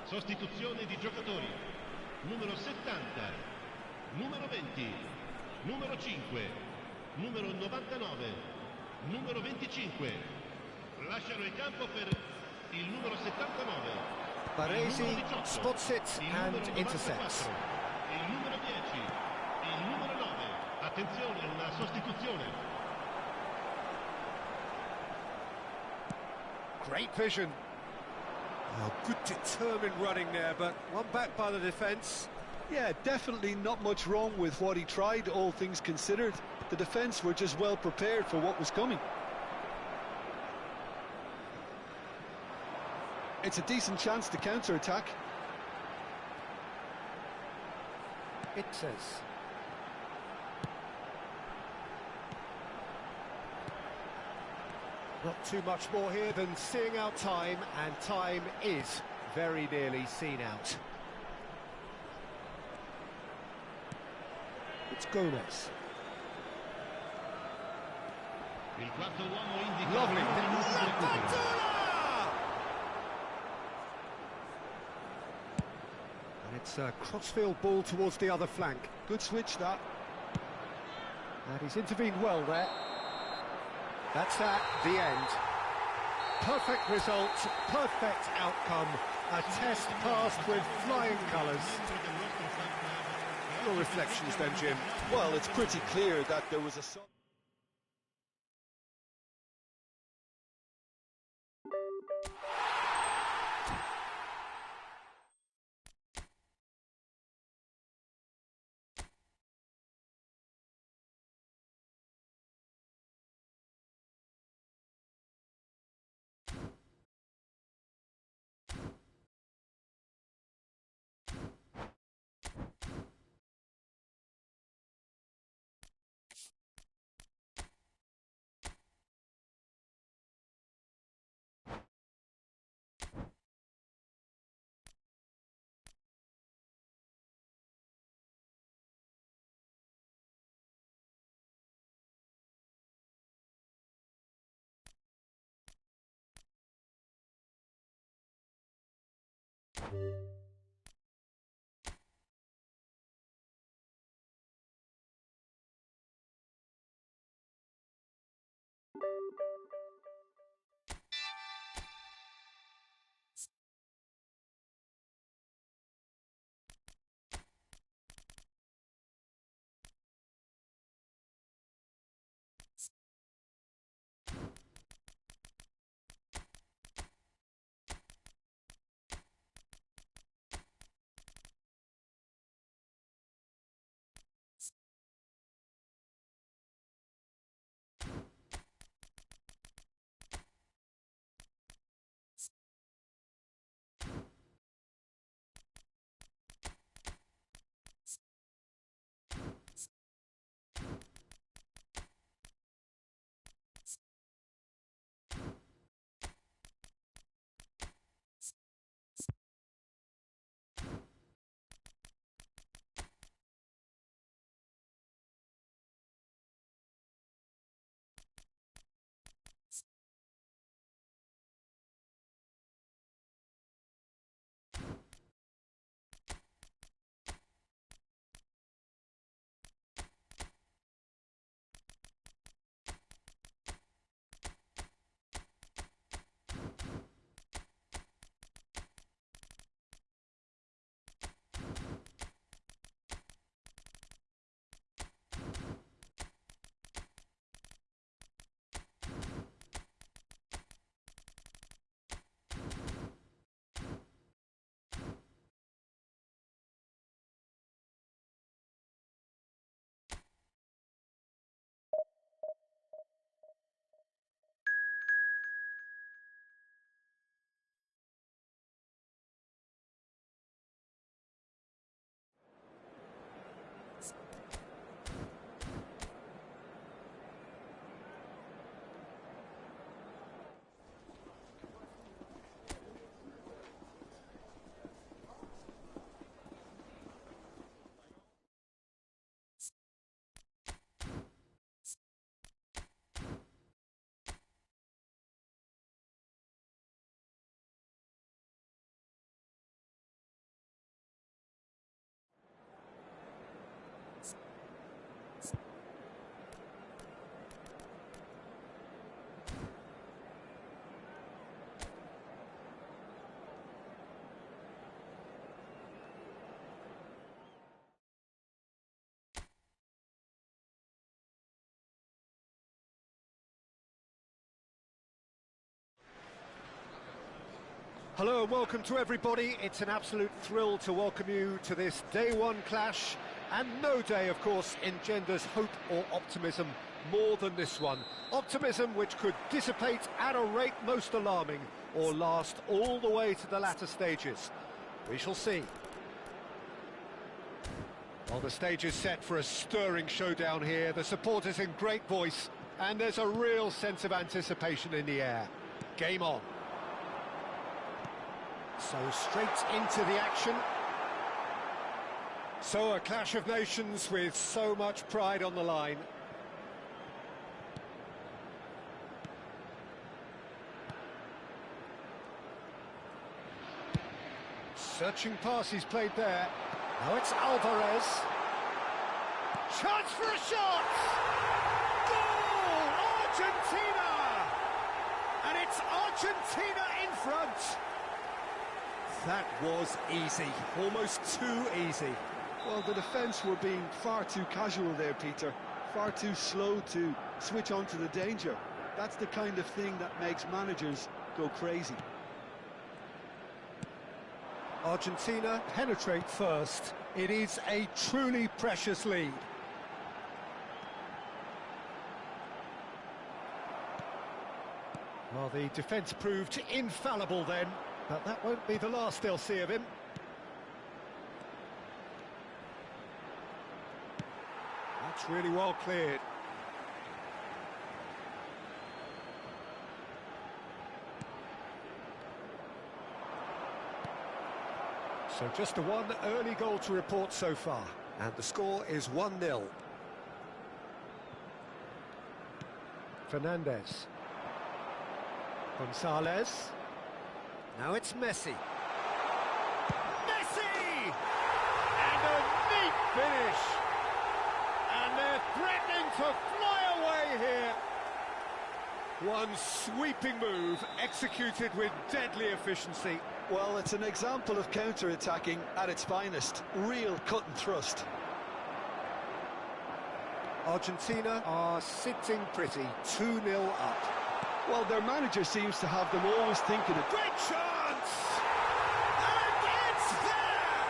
Sostituzione di giocatori. Numero 70, numero 20, numero 5, numero 99, numero 25. Lasciano il campo per il numero 79. Baresi spots it and intercepts. Il numero 10, il numero 9. Attenzione, una sostituzione. Great vision. Oh, good determined running there, but one back by the defence. Yeah, definitely not much wrong with what he tried, all things considered. The defence were just well prepared for what was coming. It's a decent chance to counter-attack. It says. Not too much more here than seeing out time, and time is very nearly seen out. It's Gomez. Il quarto uomo indica. Lovely. And it's a crossfield ball towards the other flank. Good switch, that. And he's intervened well there. That's that, the end. Perfect result, perfect outcome. A test passed with flying colours. Your reflections then, Jim? Well, it's pretty clear that there was a... Hello and welcome to everybody. It's an absolute thrill to welcome you to this day one clash, and no day, of course, engenders hope or optimism more than this one. Optimism which could dissipate at a rate most alarming or last all the way to the latter stages. We shall see. Well, the stage is set for a stirring showdown here. The supporters in great voice, and there's a real sense of anticipation in the air. Game on. So straight into the action. So a clash of nations with so much pride on the line. Searching pass he's played there. Now it's Alvarez. Chance for a shot! Goal! Argentina! And it's Argentina in front. That was easy, almost too easy. Well, the defence were being far too casual there, Peter. Far too slow to switch on to the danger. That's the kind of thing that makes managers go crazy. Argentina penetrate first. It is a truly precious lead. Well, the defence proved infallible then, but that won't be the last they'll see of him. That's really well cleared. So just the one early goal to report so far, and the score is 1-0. Fernandez. Gonzalez. Now it's Messi. Messi! And a neat finish. And they're threatening to fly away here. One sweeping move executed with deadly efficiency. Well, it's an example of counter-attacking at its finest. Real cut and thrust. Argentina are sitting pretty, 2-0 up. Well, their manager seems to have them always thinking of... Great chance! And it's there!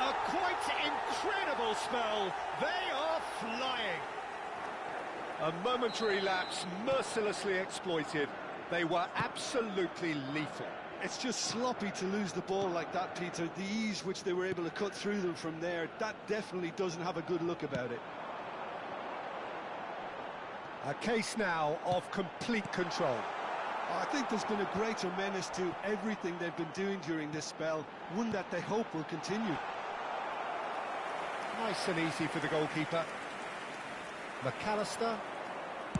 A quite incredible spell. They are flying. A momentary lapse mercilessly exploited. They were absolutely lethal. It's just sloppy to lose the ball like that, Peter. The ease which they were able to cut through them from there, that definitely doesn't have a good look about it. A case now of complete control. I think there's been a greater menace to everything they've been doing during this spell, one that they hope will continue. Nice and easy for the goalkeeper. McAllister.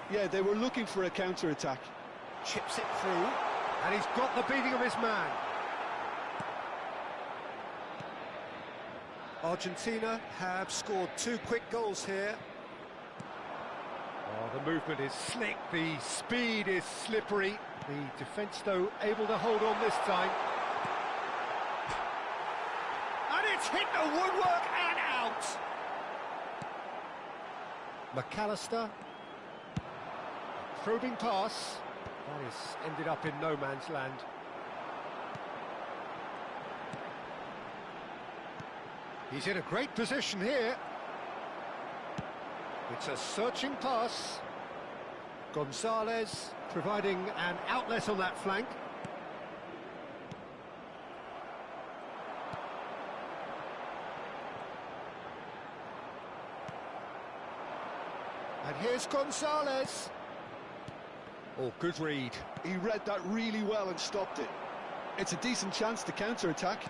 Yeah, they were looking for a counter-attack. Chips it through, and he's got the beating of his man. Argentina have scored 2 quick goals here. Oh, the movement is slick, the speed is slippery. The defence, though, able to hold on this time. And it's hit the woodwork and out. McAllister. Probing pass. That is ended up in no man's land. He's in a great position here. It's a searching pass. Gonzalez providing an outlet on that flank. And here's Gonzalez. Oh, good read. He read that really well and stopped it. It's a decent chance to counter-attack.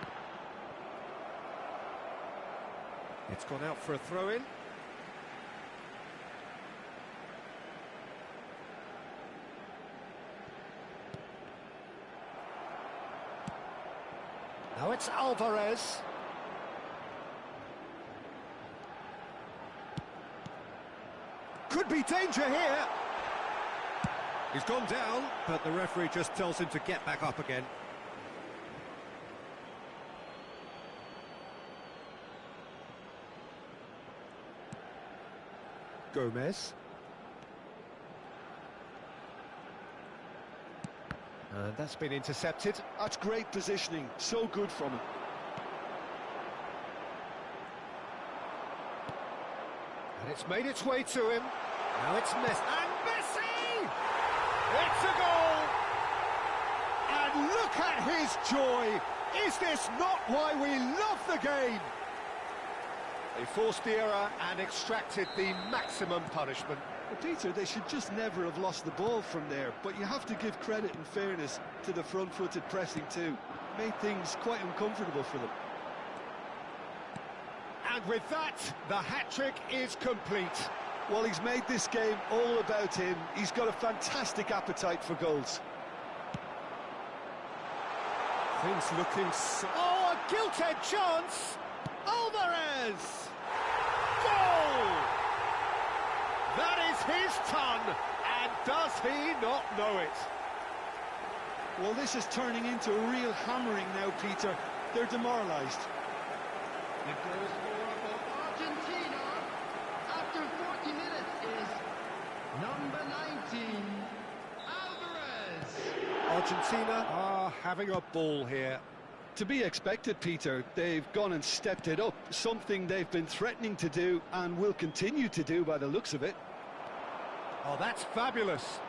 It's gone out for a throw-in. Now it's Alvarez. Could be danger here. He's gone down, but the referee just tells him to get back up again. Gomez. And that's been intercepted. That's great positioning, so good from him. And it's made its way to him. Now it's Messi. And Messi! It's a goal! And look at his joy! Is this not why we love the game? They forced the error and extracted the maximum punishment. Well, Peter, they should just never have lost the ball from there, but you have to give credit and fairness to the front-footed pressing too. Made things quite uncomfortable for them. And with that, the hat-trick is complete. Well, he's made this game all about him. He's got a fantastic appetite for goals. Things looking so... Oh, a gilt-edged chance! Alvarez! Goal! That is his ton, and does he not know it? Well, this is turning into a real hammering now, Peter. They're demoralised. The goal scorer for Argentina after 40 minutes is number 19, Alvarez. Argentina are having a ball here. To be expected, Peter. They've gone and stepped it up, something they've been threatening to do and will continue to do by the looks of it. Oh, that's fabulous.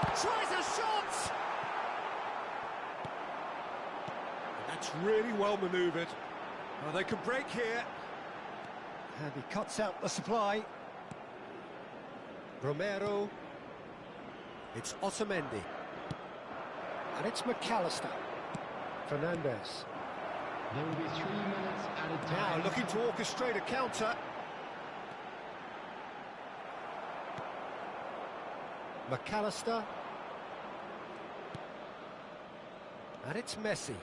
Tries a shot! That's really well manoeuvred. Oh, they can break here. And he cuts out the supply. Romero. It's Otamendi. And it's McAllister. Fernandez. There will be 3 minutes at a time. Now looking to orchestrate a counter. McAllister. And it's Messi.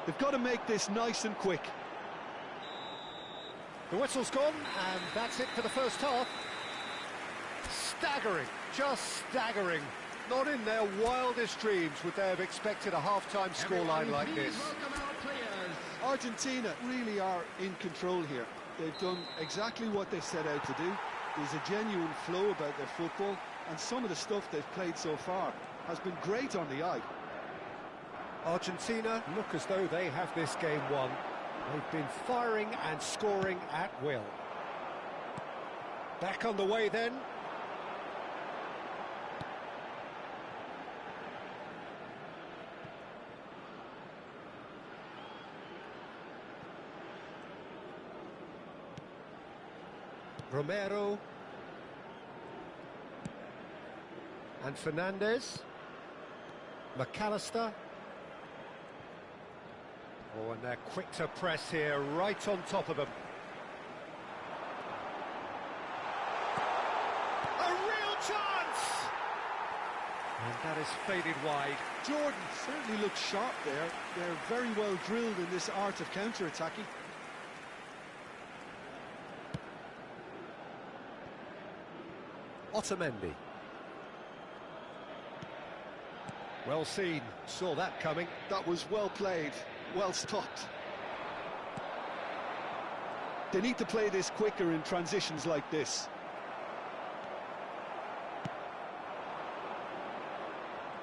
They've got to make this nice and quick. The whistle's gone, and that's it for the first half. Staggering, just staggering. Not in their wildest dreams would they have expected a half-time scoreline like this. Welcome our players. Argentina really are in control here. They've done exactly what they set out to do. There's a genuine flow about their football, and some of the stuff they've played so far has been great on the eye. Argentina look as though they have this game won. They've been firing and scoring at will. Back on the way then. Romero. And Fernandez. McAllister. Oh, and they're quick to press here, right on top of them. A real chance! And that is faded wide. Jordan certainly looks sharp there. They're very well drilled in this art of counter-attacking. Otamendi. Well seen, saw that coming. That was well played, well stopped. They need to play this quicker in transitions like this.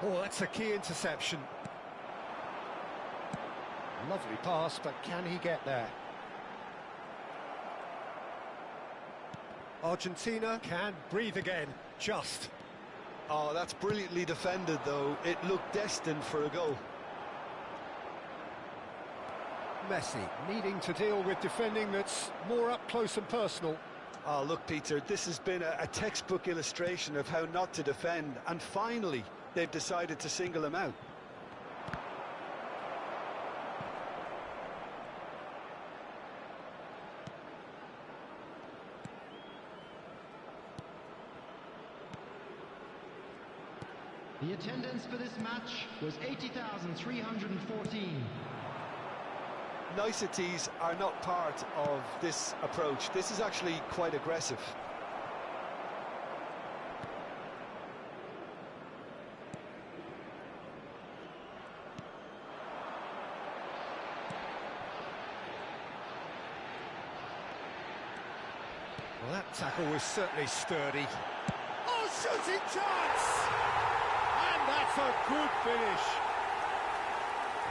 Oh, that's a key interception. Lovely pass, but can he get there? Argentina can breathe again, just. Oh, that's brilliantly defended, though. It looked destined for a goal. Messi needing to deal with defending that's more up close and personal. Oh, look, Peter, this has been a textbook illustration of how not to defend, and finally, they've decided to single him out. The attendance for this match was 80,314. Niceties are not part of this approach. This is actually quite aggressive. Well, that tackle was certainly sturdy. Oh, shooting chance! And that's a good finish.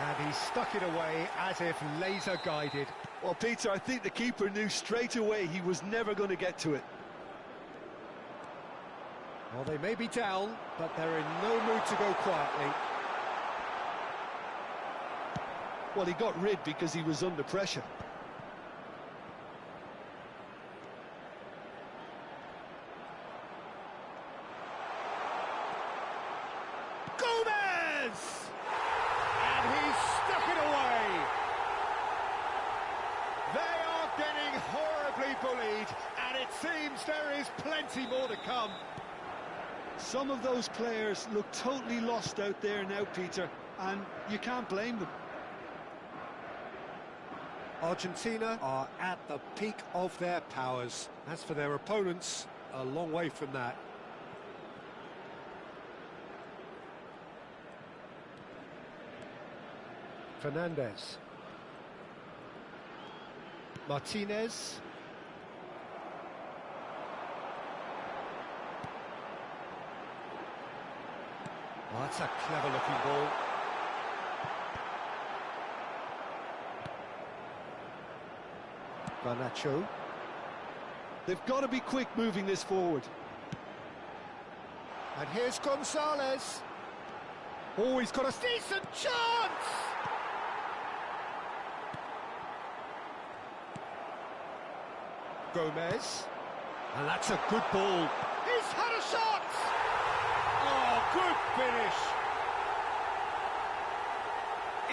And he stuck it away as if laser guided. Well, Peter, I think the keeper knew straight away he was never going to get to it. Well, they may be down, but they're in no mood to go quietly. Well, he got rid because he was under pressure. Gomez! And he's stuck it away. They are getting horribly bullied, and it seems there is plenty more to come. Some of those players look totally lost out there now, Peter, and you can't blame them. Argentina are at the peak of their powers. As for their opponents, a long way from that. Fernandez. Martinez. Oh, that's a clever-looking ball. Garnacho. They've got to be quick moving this forward. And here's Gonzalez. Oh, he's got a decent chance! Gomez. And that's a good ball. He's had a shot! Oh, good finish.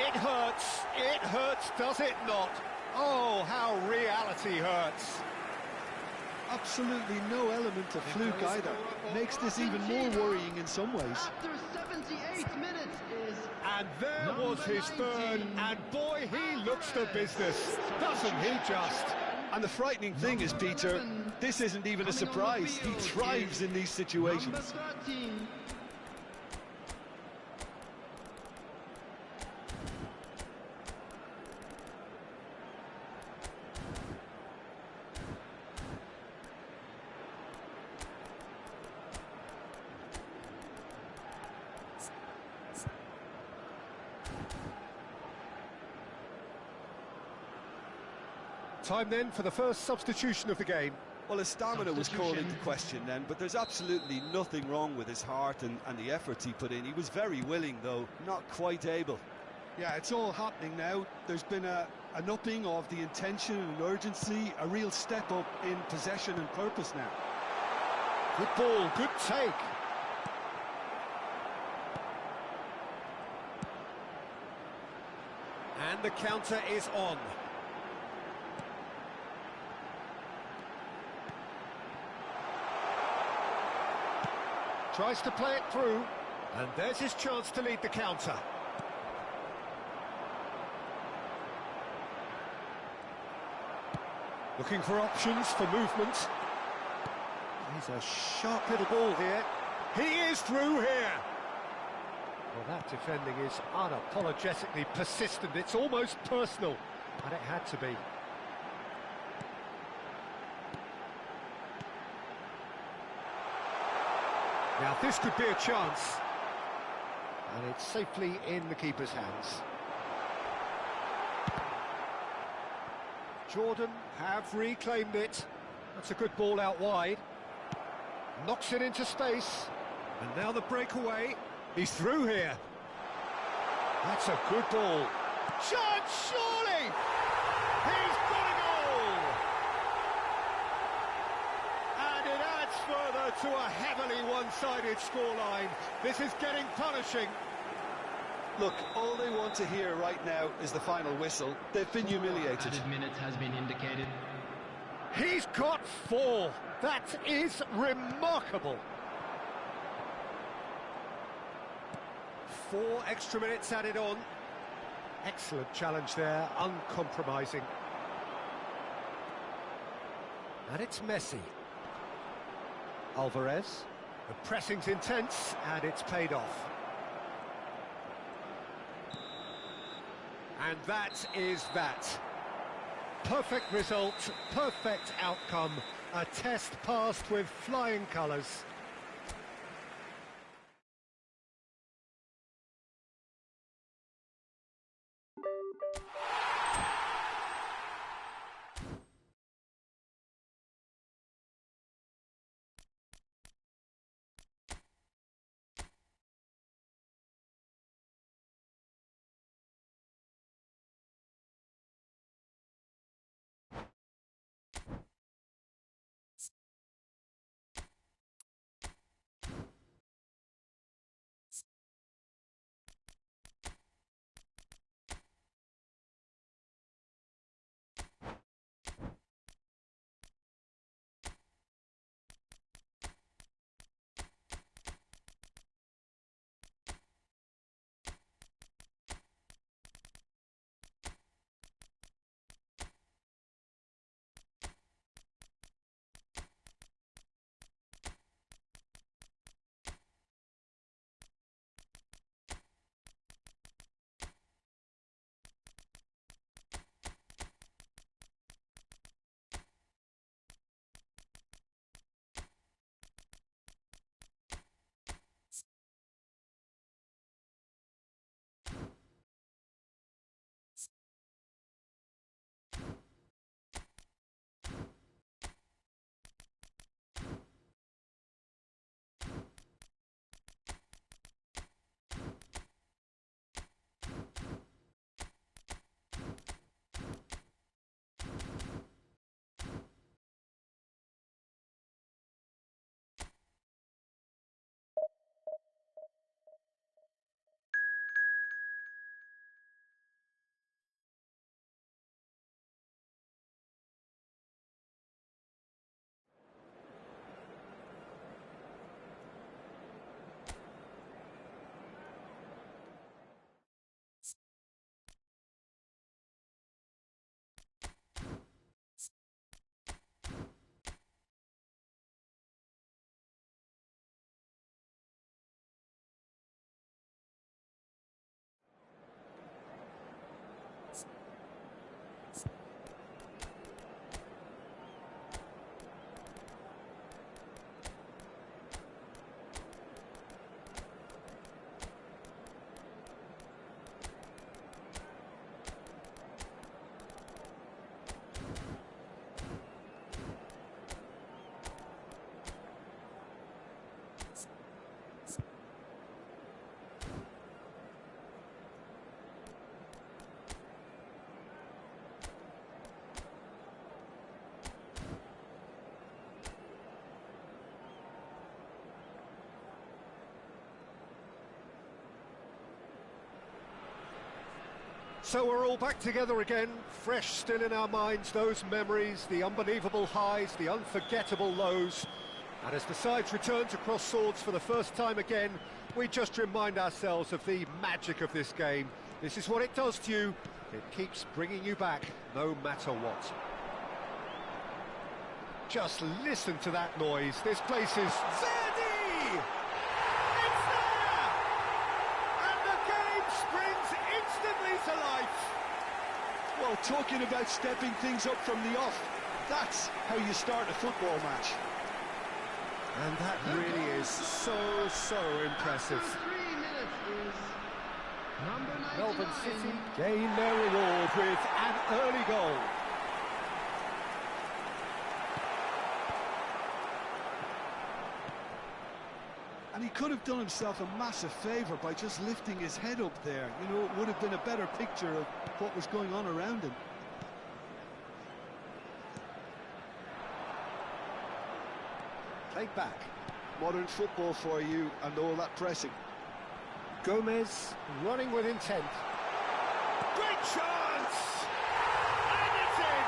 It hurts, does it not? Oh, how reality hurts. Absolutely no element of fluke either. Makes this even more worrying in some ways. After 78 minutes is... And there was his third, and boy, he looks the business, doesn't he just? And the frightening thing is, Peter, this isn't even a surprise. He thrives in these situations. Number 13. Time then for the first substitution of the game. Well, his stamina was called into question then, but there's absolutely nothing wrong with his heart and the efforts he put in. He was very willing, though, not quite able. Yeah, it's all happening now. There's been an upping of the intention and urgency, a real step up in possession and purpose now. Good ball, good take. And the counter is on. Tries to play it through, and there's his chance to lead the counter. Looking for options for movement. He's a sharp little ball here. He is through here. Well, that defending is unapologetically persistent. It's almost personal, and it had to be. Now, this could be a chance. And it's safely in the keeper's hands. Jordan have reclaimed it. That's a good ball out wide. Knocks it into space. And now the breakaway. He's through here. That's a good ball. Chance, surely! He's got a goal! And it adds further to a heavily one-sided scoreline. This is getting punishing. Look, all they want to hear right now is the final whistle. They've been humiliated. Added minutes has been indicated. He's got 4. That is remarkable. 4 extra minutes added on. Excellent challenge there, uncompromising. And it's Messi. Alvarez. The pressing's intense, and it's paid off. And that is that. Perfect result, perfect outcome, A test passed with flying colours. So we're all back together again, fresh still in our minds, those memories, the unbelievable highs, the unforgettable lows. And as the sides return to cross swords for the first time again, we just remind ourselves of the magic of this game. This is what it does to you. It keeps bringing you back, no matter what. Just listen to that noise. This place is... Verdi! It's there! And the game springs instantly to life. Well, talking about stepping things up from the off, that's how you start a football match. And that really is so impressive. After 3 minutes is number 99. Melbourne City gain their reward with an early goal. And he could have done himself a massive favour by just lifting his head up there. You know, it would have been a better picture of what was going on around him. Played back. Modern football for you and all that pressing. Gomez running with intent. Great chance! And it's in!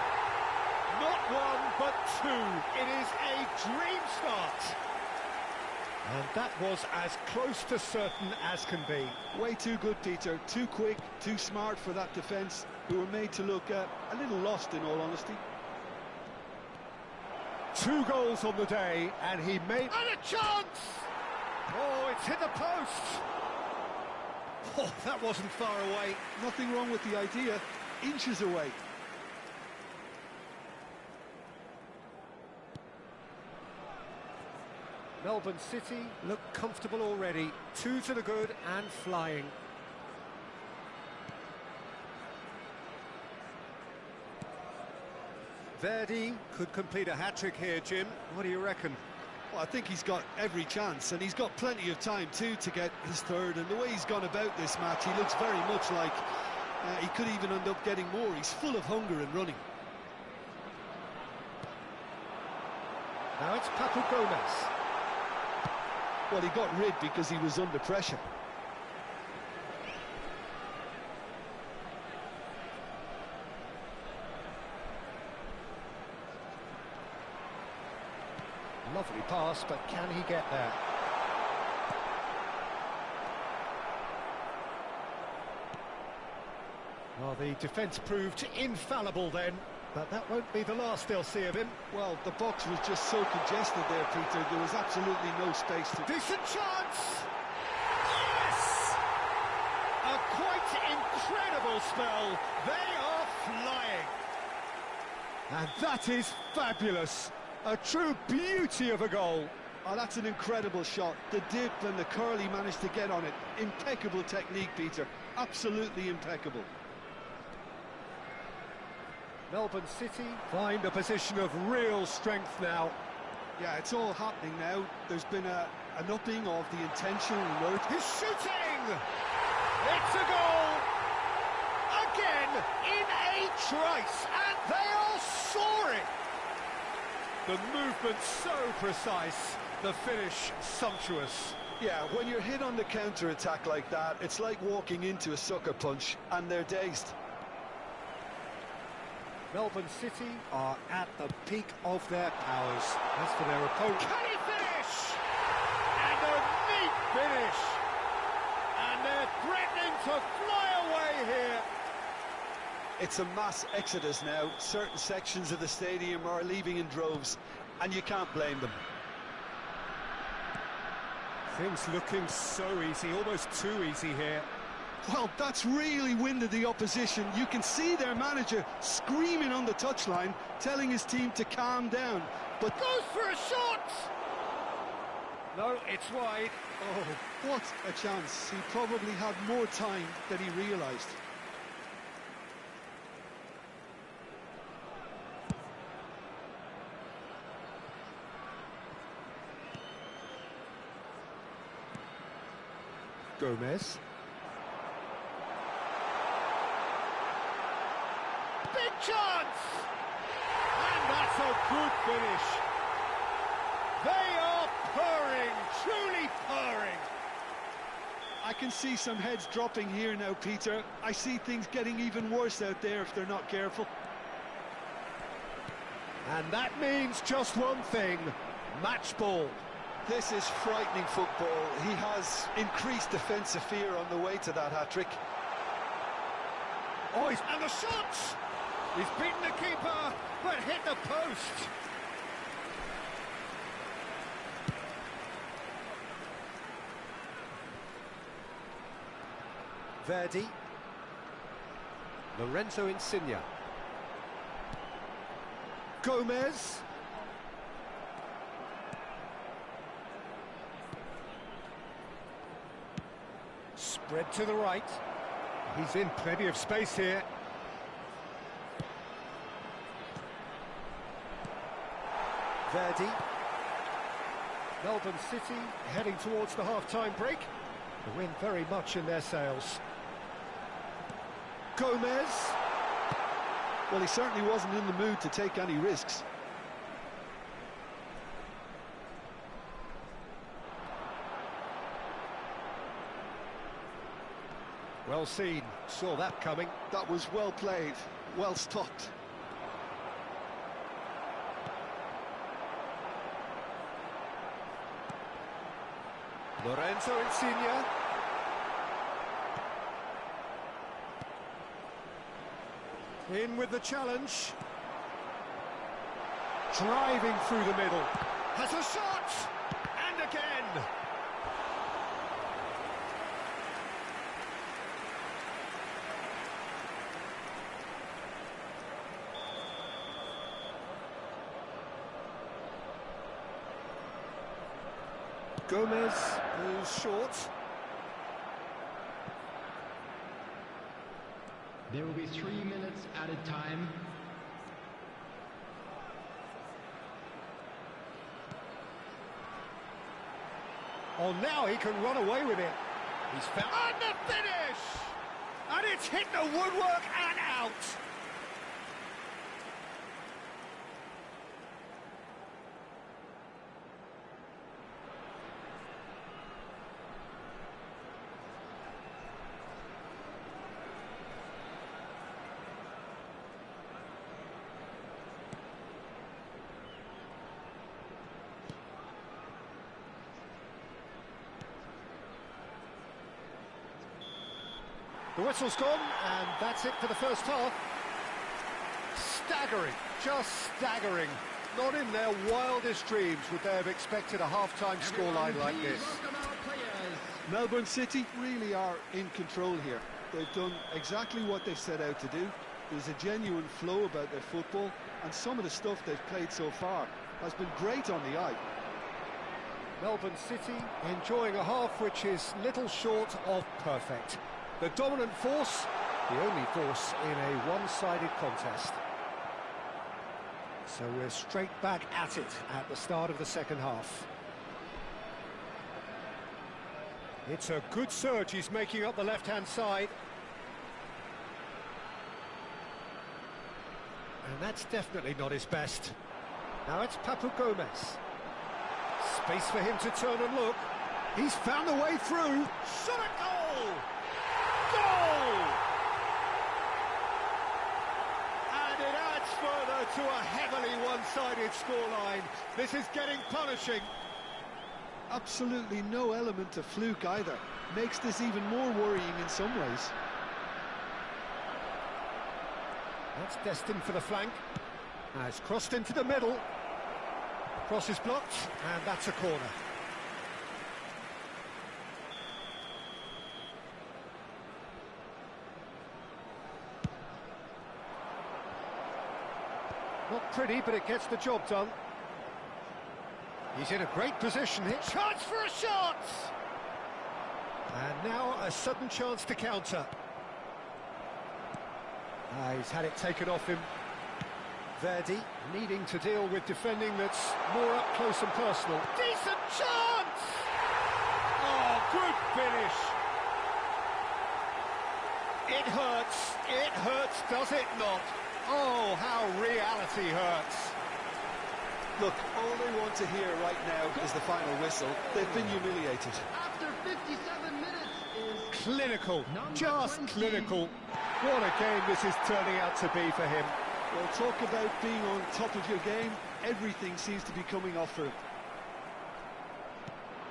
Not one, but two. It is a dream start. And that was as close to certain as can be. Way too good, Peter. Too quick, too smart for that defence, who were made to look a little lost, in all honesty. 2 goals on the day, and he made... And a chance! Oh, it's hit the post! Oh, that wasn't far away. Nothing wrong with the idea. Inches away. Melbourne City look comfortable already. 2 to the good and flying. Verdi could complete a hat-trick here, Jim. What do you reckon? Well, I think he's got every chance, and he's got plenty of time too to get his third. And the way he's gone about this match, he looks very much like he could even end up getting more. He's full of hunger and running. Now it's Papu Gomez. Well, he got rid because he was under pressure. Lovely pass, but can he get there? Well, the defence proved infallible then, but that won't be the last they'll see of him. Well, the box was just so congested there, Peter. There was absolutely no space to... Decent chance! Yes! A quite incredible spell. They are flying. And that is fabulous. A true beauty of a goal. Oh, that's an incredible shot. The dip and the curl he managed to get on it. Impeccable technique, Peter. Absolutely impeccable. Melbourne City find a position of real strength now. Yeah, it's all happening now. There's been an upping of the intentional work. He's shooting! It's a goal! Again, in a trice, and they are soaring! The movement so precise, the finish sumptuous. Yeah, when you're hit on the counter-attack like that, it's like walking into a sucker punch, and they're dazed. Melbourne City are at the peak of their powers. As for their opponent... Can he finish? And a neat finish! And they're threatening to fly away here. It's a mass exodus now. Certain sections of the stadium are leaving in droves, and you can't blame them. Things looking so easy, almost too easy here. Well, that's really winded the opposition. You can see their manager screaming on the touchline, telling his team to calm down. But goes for a shot! No, it's wide. Oh, what a chance. He probably had more time than he realised. Gomez. Big chance! And that's a good finish. They are purring, truly purring. I can see some heads dropping here now, Peter. I see things getting even worse out there if they're not careful. And that means just one thing, match ball. This is frightening football. He has increased defensive fear on the way to that hat-trick. Oh, and the shot! He's beaten the keeper, but hit the post. Verdi. Lorenzo Insigne. Gomez. Spread to the right. He's in plenty of space here. Verdi. Melbourne City heading towards the half-time break. The wind very much in their sails. Gomez. Well, he certainly wasn't in the mood to take any risks. Well seen, saw that coming. That was well played, well stopped. Lorenzo Insigne. In with the challenge. Driving through the middle. Has a shot! And again! Gomez is short. There will be 3 minutes added time. Oh, now he can run away with it. He's found... And the finish! And it's hit the woodwork and out! The whistle's gone, and that's it for the first half. Staggering, just staggering. Not in their wildest dreams would they have expected a half-time scoreline like this. Melbourne City really are in control here. They've done exactly what they've set out to do. There's a genuine flow about their football, and some of the stuff they've played so far has been great on the eye. Melbourne City enjoying a half which is little short of perfect. The dominant force, the only force in a one-sided contest. So we're straight back at it at the start of the second half. It's a good surge he's making up the left-hand side. And that's definitely not his best. Now it's Papu Gomez. Space for him to turn and look. He's found a way through. Shot a goal! Goal! And it adds further to a heavily one-sided scoreline. This is getting punishing. Absolutely no element of fluke either. Makes this even more worrying in some ways. That's destined for the flank. Now it's crossed into the middle. Cross is blocked, and that's a corner. Not pretty, but it gets the job done. He's in a great position here. Chance for a shot! And now a sudden chance to counter. He's had it taken off him. Verdi needing to deal with defending that's more up close and personal. Decent chance! Oh, good finish! It hurts, does it not? Oh, how reality hurts. Look, all they want to hear right now is the final whistle. They've been humiliated. After 57 minutes is... Clinical, just 20. clinical. What a game this is turning out to be for him. Well, talk about being on top of your game. Everything seems to be coming off for him.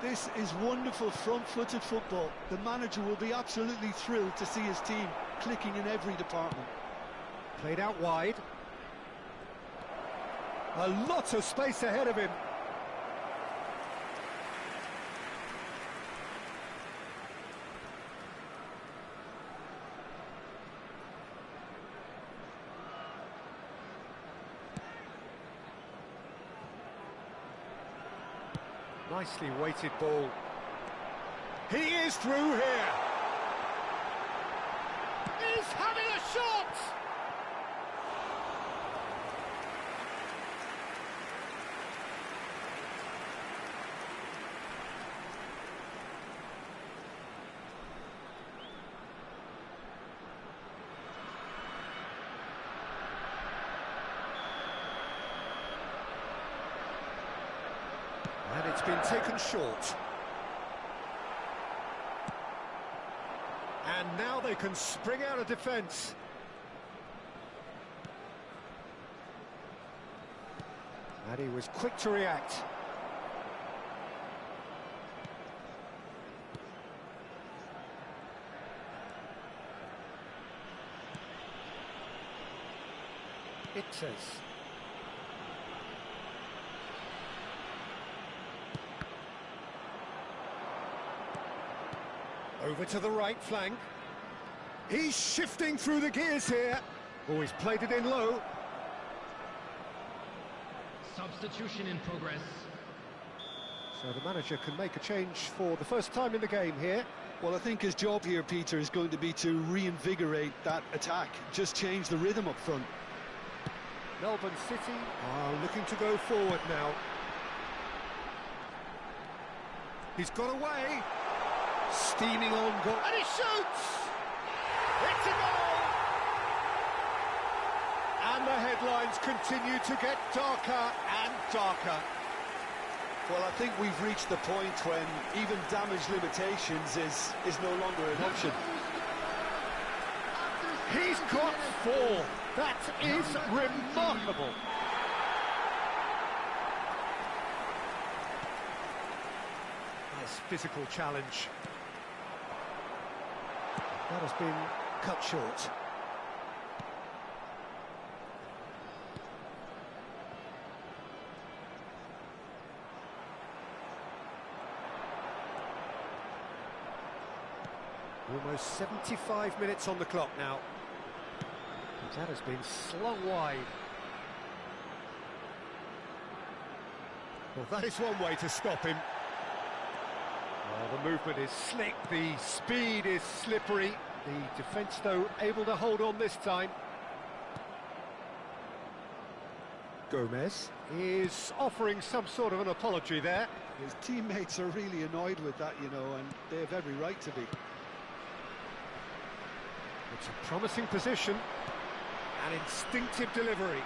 This is wonderful front-footed football. The manager will be absolutely thrilled to see his team clicking in every department. Played out wide. A lot of space ahead of him. Nicely weighted ball. He is through here. He's having a shot! And it's been taken short. And now they can spring out of defence. And he was quick to react. E2S. Over to the right flank. He's shifting through the gears here. Oh, he's played it in low. Substitution in progress. So the manager can make a change for the first time in the game here. Well, I think his job here, Peter, is going to be to reinvigorate that attack, just change the rhythm up front. Melbourne City are looking to go forward now. He's got away. Steaming on goal. And he shoots! It's a goal! And the headlines continue to get darker and darker. Well, I think we've reached the point when even damage limitations is no longer an option. He's got 4. That is remarkable. Nice physical challenge. That has been cut short. Almost 75 minutes on the clock now. That has been slung wide. Well, that is one way to stop him. Well, the movement is slick, the speed is slippery. The defence, though, able to hold on this time. Gomez is offering some sort of an apology there. His teammates are really annoyed with that, you know, and they have every right to be. It's a promising position. An instinctive delivery.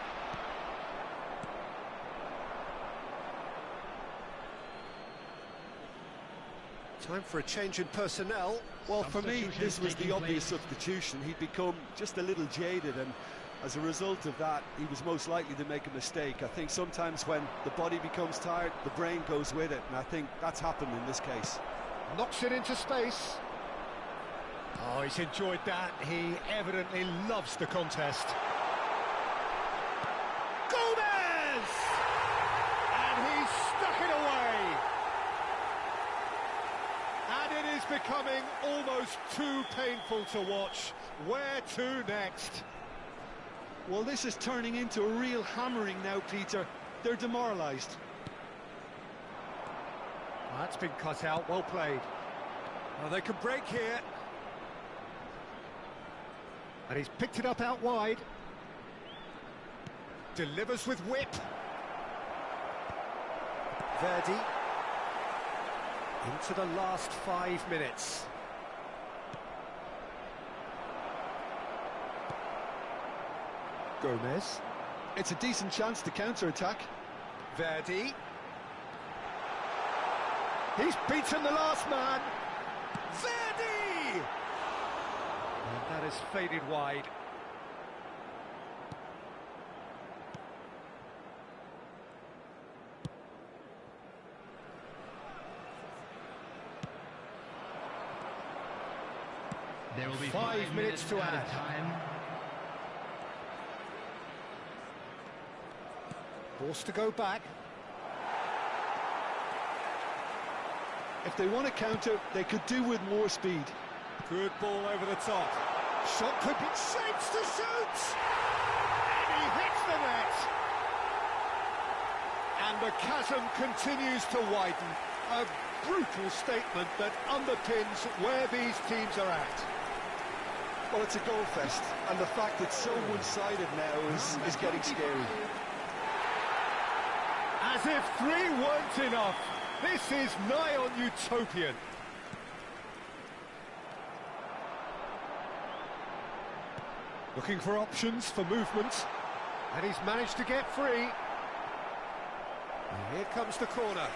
Time for a change in personnel. Well, for me, this was the obvious substitution. He'd become just a little jaded, and as a result of that, he was most likely to make a mistake. I think sometimes when the body becomes tired, the brain goes with it, and I think that's happened in this case. Knocks it into space. Oh, he's enjoyed that. He evidently loves the contest. Gomez! And he's stuck it away. And it is becoming almost too painful to watch. Where to next? Well, this is turning into a real hammering now, Peter. They're demoralised. That's been cut out. Well played. Well, they can break here. And he's picked it up out wide. Delivers with whip. Verdi. Into the last 5 minutes. Gomez. It's a decent chance to counter-attack. Verdi. He's beaten the last man. Verdi! And that has faded wide. There will be 5 minutes to add. Time. Forced to go back. If they want to counter, they could do with more speed. Good ball over the top. Shot could be shapes to shoot! And he hits the net! And the chasm continues to widen. A brutal statement that underpins where these teams are at. Well, it's a goal fest, and the fact it's so one-sided now is getting scary. As if 3 weren't enough. This is nigh on utopian. Looking for options for movement. And he's managed to get free. And here comes the corner.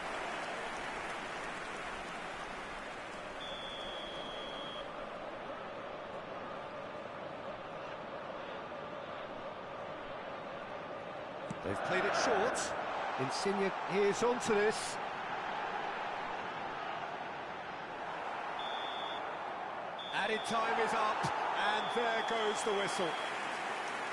They've played it short. Insigne is onto this. Added time is up, and there goes the whistle.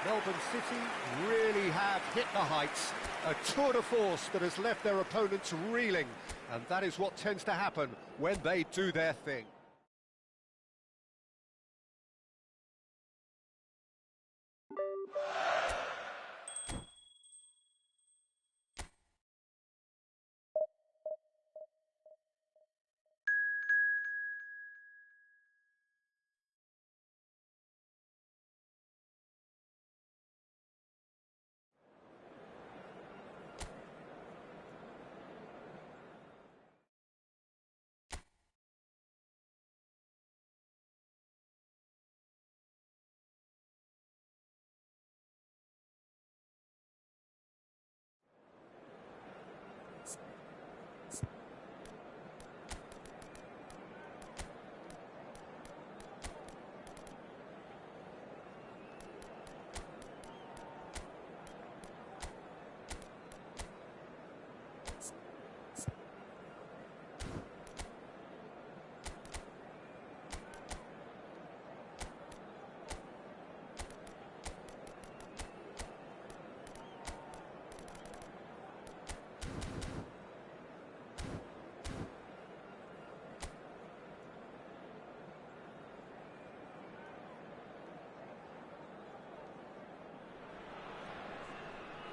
Melbourne City really have hit the heights. A tour de force that has left their opponents reeling, and that is what tends to happen when they do their thing.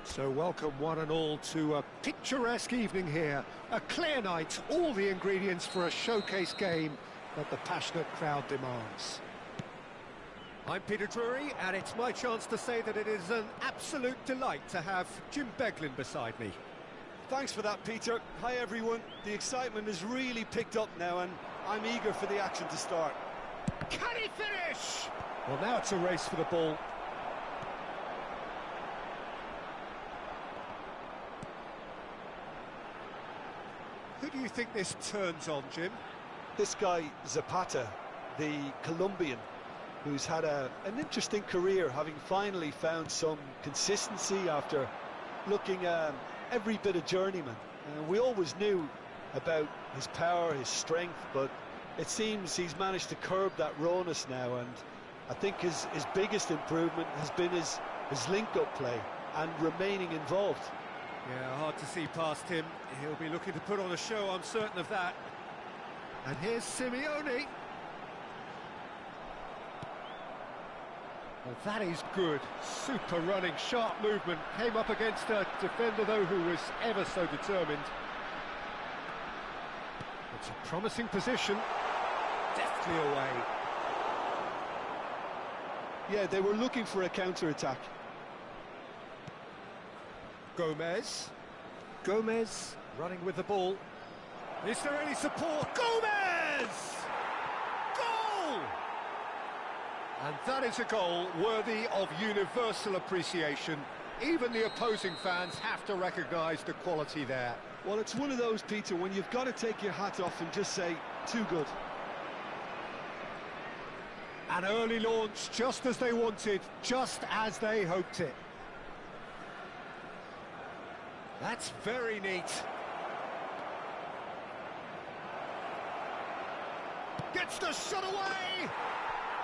So welcome one and all to a picturesque evening here. A clear night, all the ingredients for a showcase game that the passionate crowd demands. I'm Peter Drury, and it's my chance to say that it is an absolute delight to have Jim Beglin beside me. Thanks for that, Peter. Hi, everyone. The excitement has really picked up now, and I'm eager for the action to start. Can he finish? Well, now it's a race for the ball. Who do you think this turns on, Jim? This guy, Zapata, the Colombian, who's had an interesting career, having finally found some consistency after looking every bit of journeyman. We always knew about his power, his strength, but it seems he's managed to curb that rawness now, and I think his biggest improvement has been his link-up play and remaining involved. Yeah, hard to see past him. He'll be looking to put on a show, I'm certain of that. And here's Simeone. Well, that is good. Super running, sharp movement. Came up against a defender, though, who was ever so determined. It's a promising position. Deftly away. Yeah, they were looking for a counter-attack. Gomez running with the ball. Is there any support? Gomez! Goal! And that is a goal worthy of universal appreciation. Even the opposing fans have to recognise the quality there. Well, it's one of those, Peter, when you've got to take your hat off and just say, too good. An early launch, just as they wanted, just as they hoped it. That's very neat. Gets the shot away!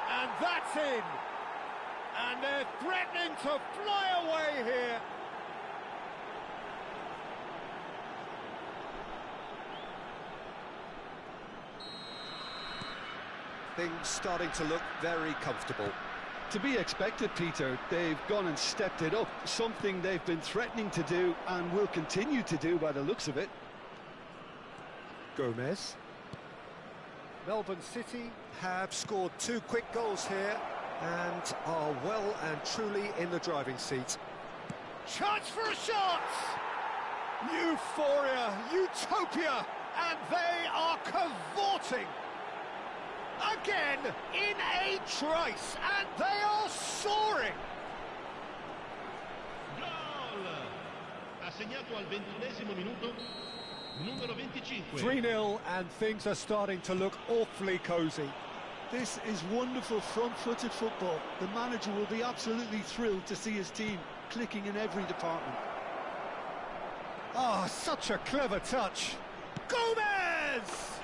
And that's in! And they're threatening to fly away here. Things starting to look very comfortable. To be expected, Peter. They've gone and stepped it up, something they've been threatening to do and will continue to do by the looks of it. Gomez. Melbourne City have scored 2 quick goals here and are well and truly in the driving seat. Chance for a shot! Euphoria, utopia, and they are cavorting. Again, in a trice, and they are soaring. Gol! Ha segnato al 21esimo minuto, numero 25. 3-0, and things are starting to look awfully cosy. This is wonderful front-footed football. The manager will be absolutely thrilled to see his team clicking in every department. Oh, such a clever touch. Gomez!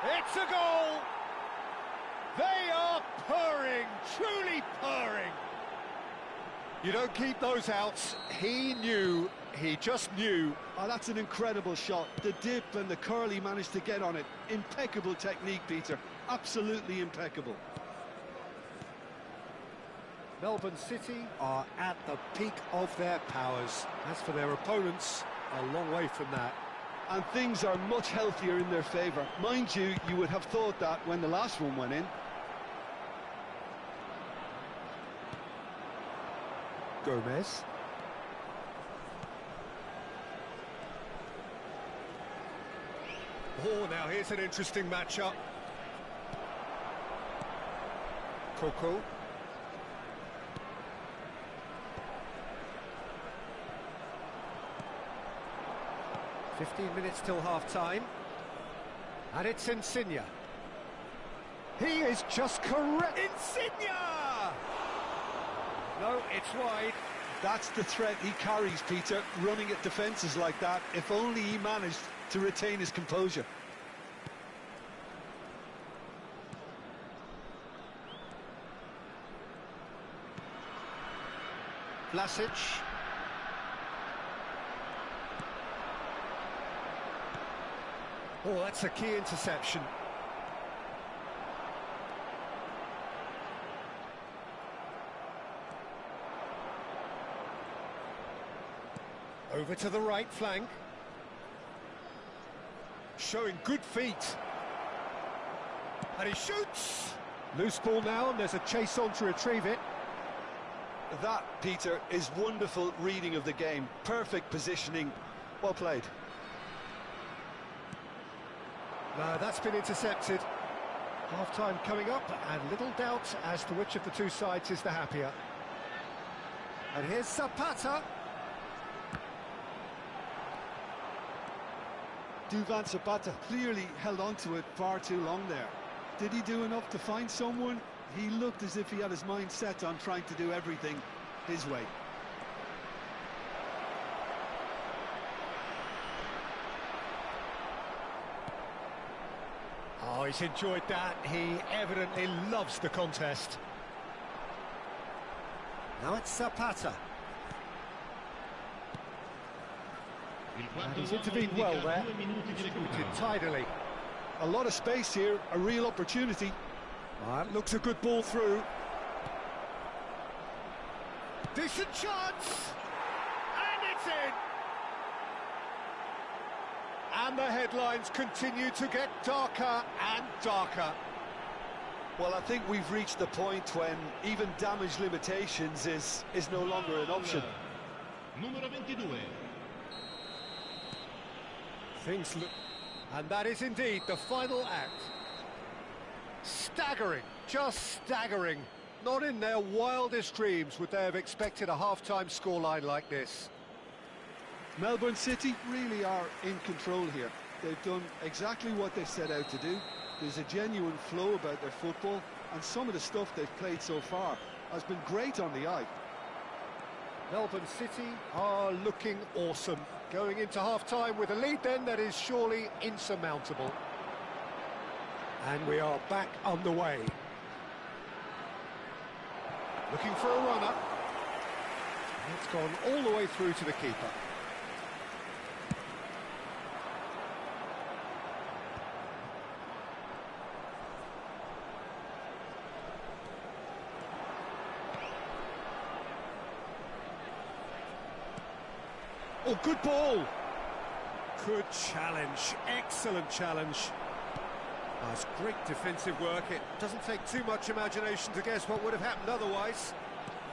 It's a goal! They are purring, truly purring. You don't keep those out. He knew, he just knew. Oh, that's an incredible shot. The dip and the curl he managed to get on it. Impeccable technique, Peter. Absolutely impeccable. Melbourne City are at the peak of their powers. As for their opponents, a long way from that. And things are much healthier in their favour. Mind you, you would have thought that when the last one went in. Gomez. Oh, now here's an interesting matchup. Coco. "15 minutes till half-time. And it's Insigne. He is just correct. Insigne! No, it's wide. That's the threat he carries, Peter, running at defences like that. If only he managed to retain his composure. Vlasic. Oh, that's a key interception. Over to the right flank. Showing good feet. And he shoots! Loose ball now, and there's a chase on to retrieve it. That, Peter, is wonderful reading of the game. Perfect positioning. Well played. No, that's been intercepted. Half-time coming up, and little doubt as to which of the two sides is the happier. And here's Zapata. Duvan Zapata clearly held on to it far too long there. Did he do enough to find someone? He looked as if he had his mind set on trying to do everything his way. Oh, he's enjoyed that. He evidently loves the contest. Now it's Zapata. And he's intervened well there. Distributed tidily. A lot of space here, a real opportunity. That looks a good ball through. Decent chance! And it's in! And the headlines continue to get darker and darker. Well, I think we've reached the point when even damage limitations is no longer an option. Numero 22. Things look... And that is indeed the final act. Staggering, just staggering. Not in their wildest dreams would they have expected a half-time scoreline like this. Melbourne City really are in control here. They've done exactly what they set out to do. There's a genuine flow about their football, and some of the stuff they've played so far has been great on the eye. Melbourne City are looking awesome. Going into half-time with a lead then that is surely insurmountable. And we are back underway. Looking for a runner. It's gone all the way through to the keeper. Oh, good ball. Good challenge. Excellent challenge. That's great defensive work. It doesn't take too much imagination to guess what would have happened otherwise.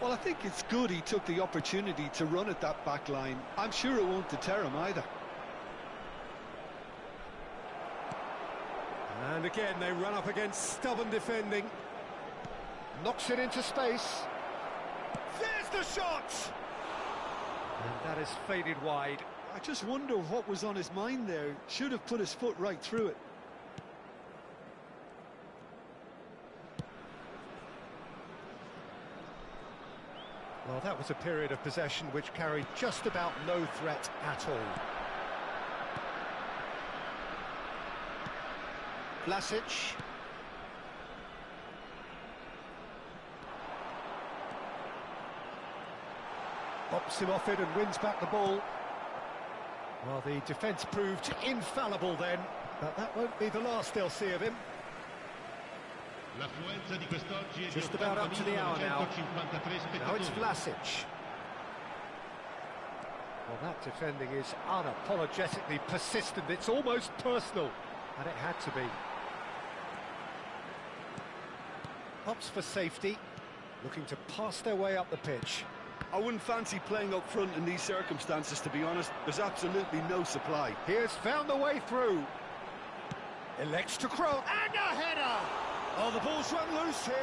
Well, I think it's good he took the opportunity to run at that back line. I'm sure it won't deter him either. And again, they run up against stubborn defending. Knocks it into space. There's the shot! And that has faded wide. I just wonder what was on his mind there. Should have put his foot right through it. Well, that was a period of possession which carried just about no threat at all. Vlasic. Pops him off it and wins back the ball. Well, the defence proved infallible then, but that won't be the last they'll see of him. Just about up to the hour now. Now it's Vlasic. Well, that defending is unapologetically persistent. It's almost personal, and it had to be. Pops for safety, looking to pass their way up the pitch. I wouldn't fancy playing up front in these circumstances, to be honest. There's absolutely no supply. He has found the way through. Elects to crow, and a header! Oh, the ball's run loose here.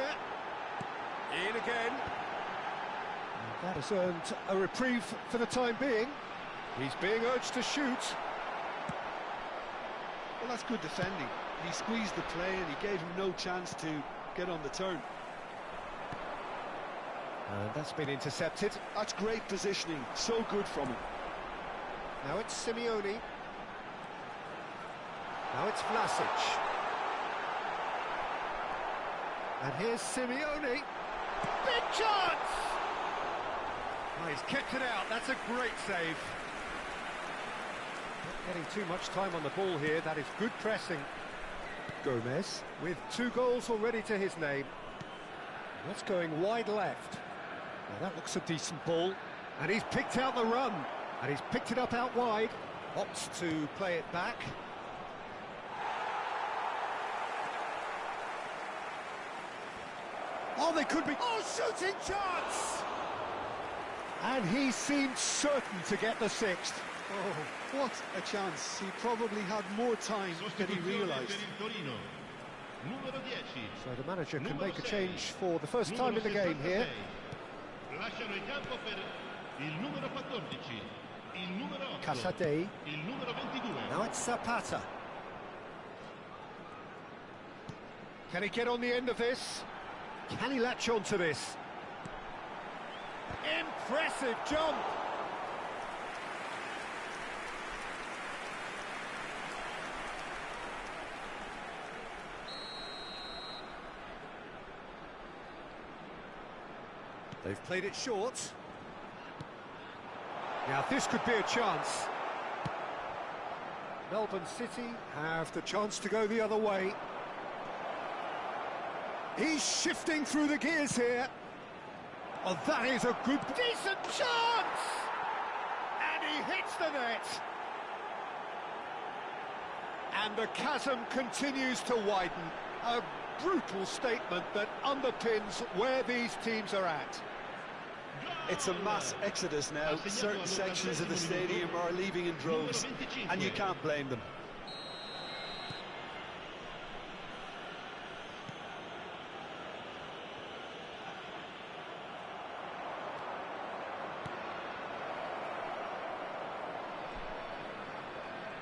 In again. And that has earned a reprieve for the time being. He's being urged to shoot. Well, that's good defending. He squeezed the play and he gave him no chance to get on the turn. And that's been intercepted. That's great positioning, so good from him. Now it's Simeone. Now it's Vlasic. And here's Simeone. Big chance! Oh, he's kept it out. That's a great save. Not getting too much time on the ball here. That is good pressing. Gomez with 2 goals already to his name. That's going wide left. Now that looks a decent ball. And he's picked out the run. And he's picked it up out wide, opts to play it back. Oh, they could be... Oh, shooting chance! And he seemed certain to get the sixth. Oh, what a chance. He probably had more time than he realised. So the manager can make a change for the first time in the game here. Lasciano il campo per il numero 14, il numero 8, Casadei. il numero 22. Now it's Zapata. Can he get on the end of this? Can he latch on to this? Impressive jump! They've played it short. Now this could be a chance. Melbourne City have the chance to go the other way. He's shifting through the gears here. Oh, that is a good... Decent chance! And he hits the net. And the chasm continues to widen. A brutal statement that underpins where these teams are at. It's a mass exodus now. Certain sections of the stadium are leaving in droves, and you can't blame them.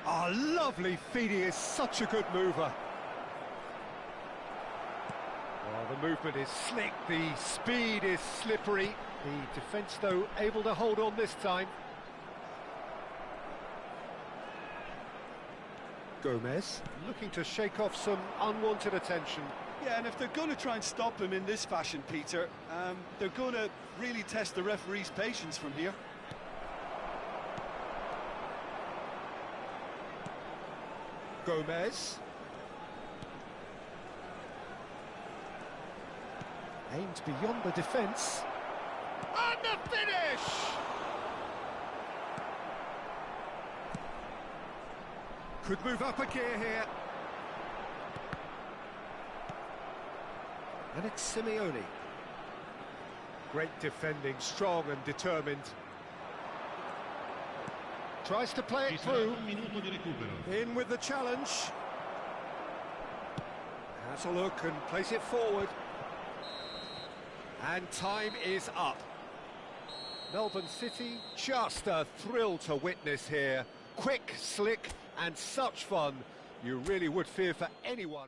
Oh, lovely feed. He is such a good mover. Well, the movement is slick, the speed is slippery. The defence, though, able to hold on this time. Gomez looking to shake off some unwanted attention. Yeah, and if they're going to try and stop him in this fashion, Peter, they're going to really test the referee's patience from here. Gomez. Aimed beyond the defence. And the finish! Could move up a gear here. And it's Simeone. Great defending, strong and determined. Tries to play it through. In with the challenge. Has a look and plays it forward. And time is up. Melbourne City, just a thrill to witness here. Quick, slick, and such fun. You really would fear for anyone.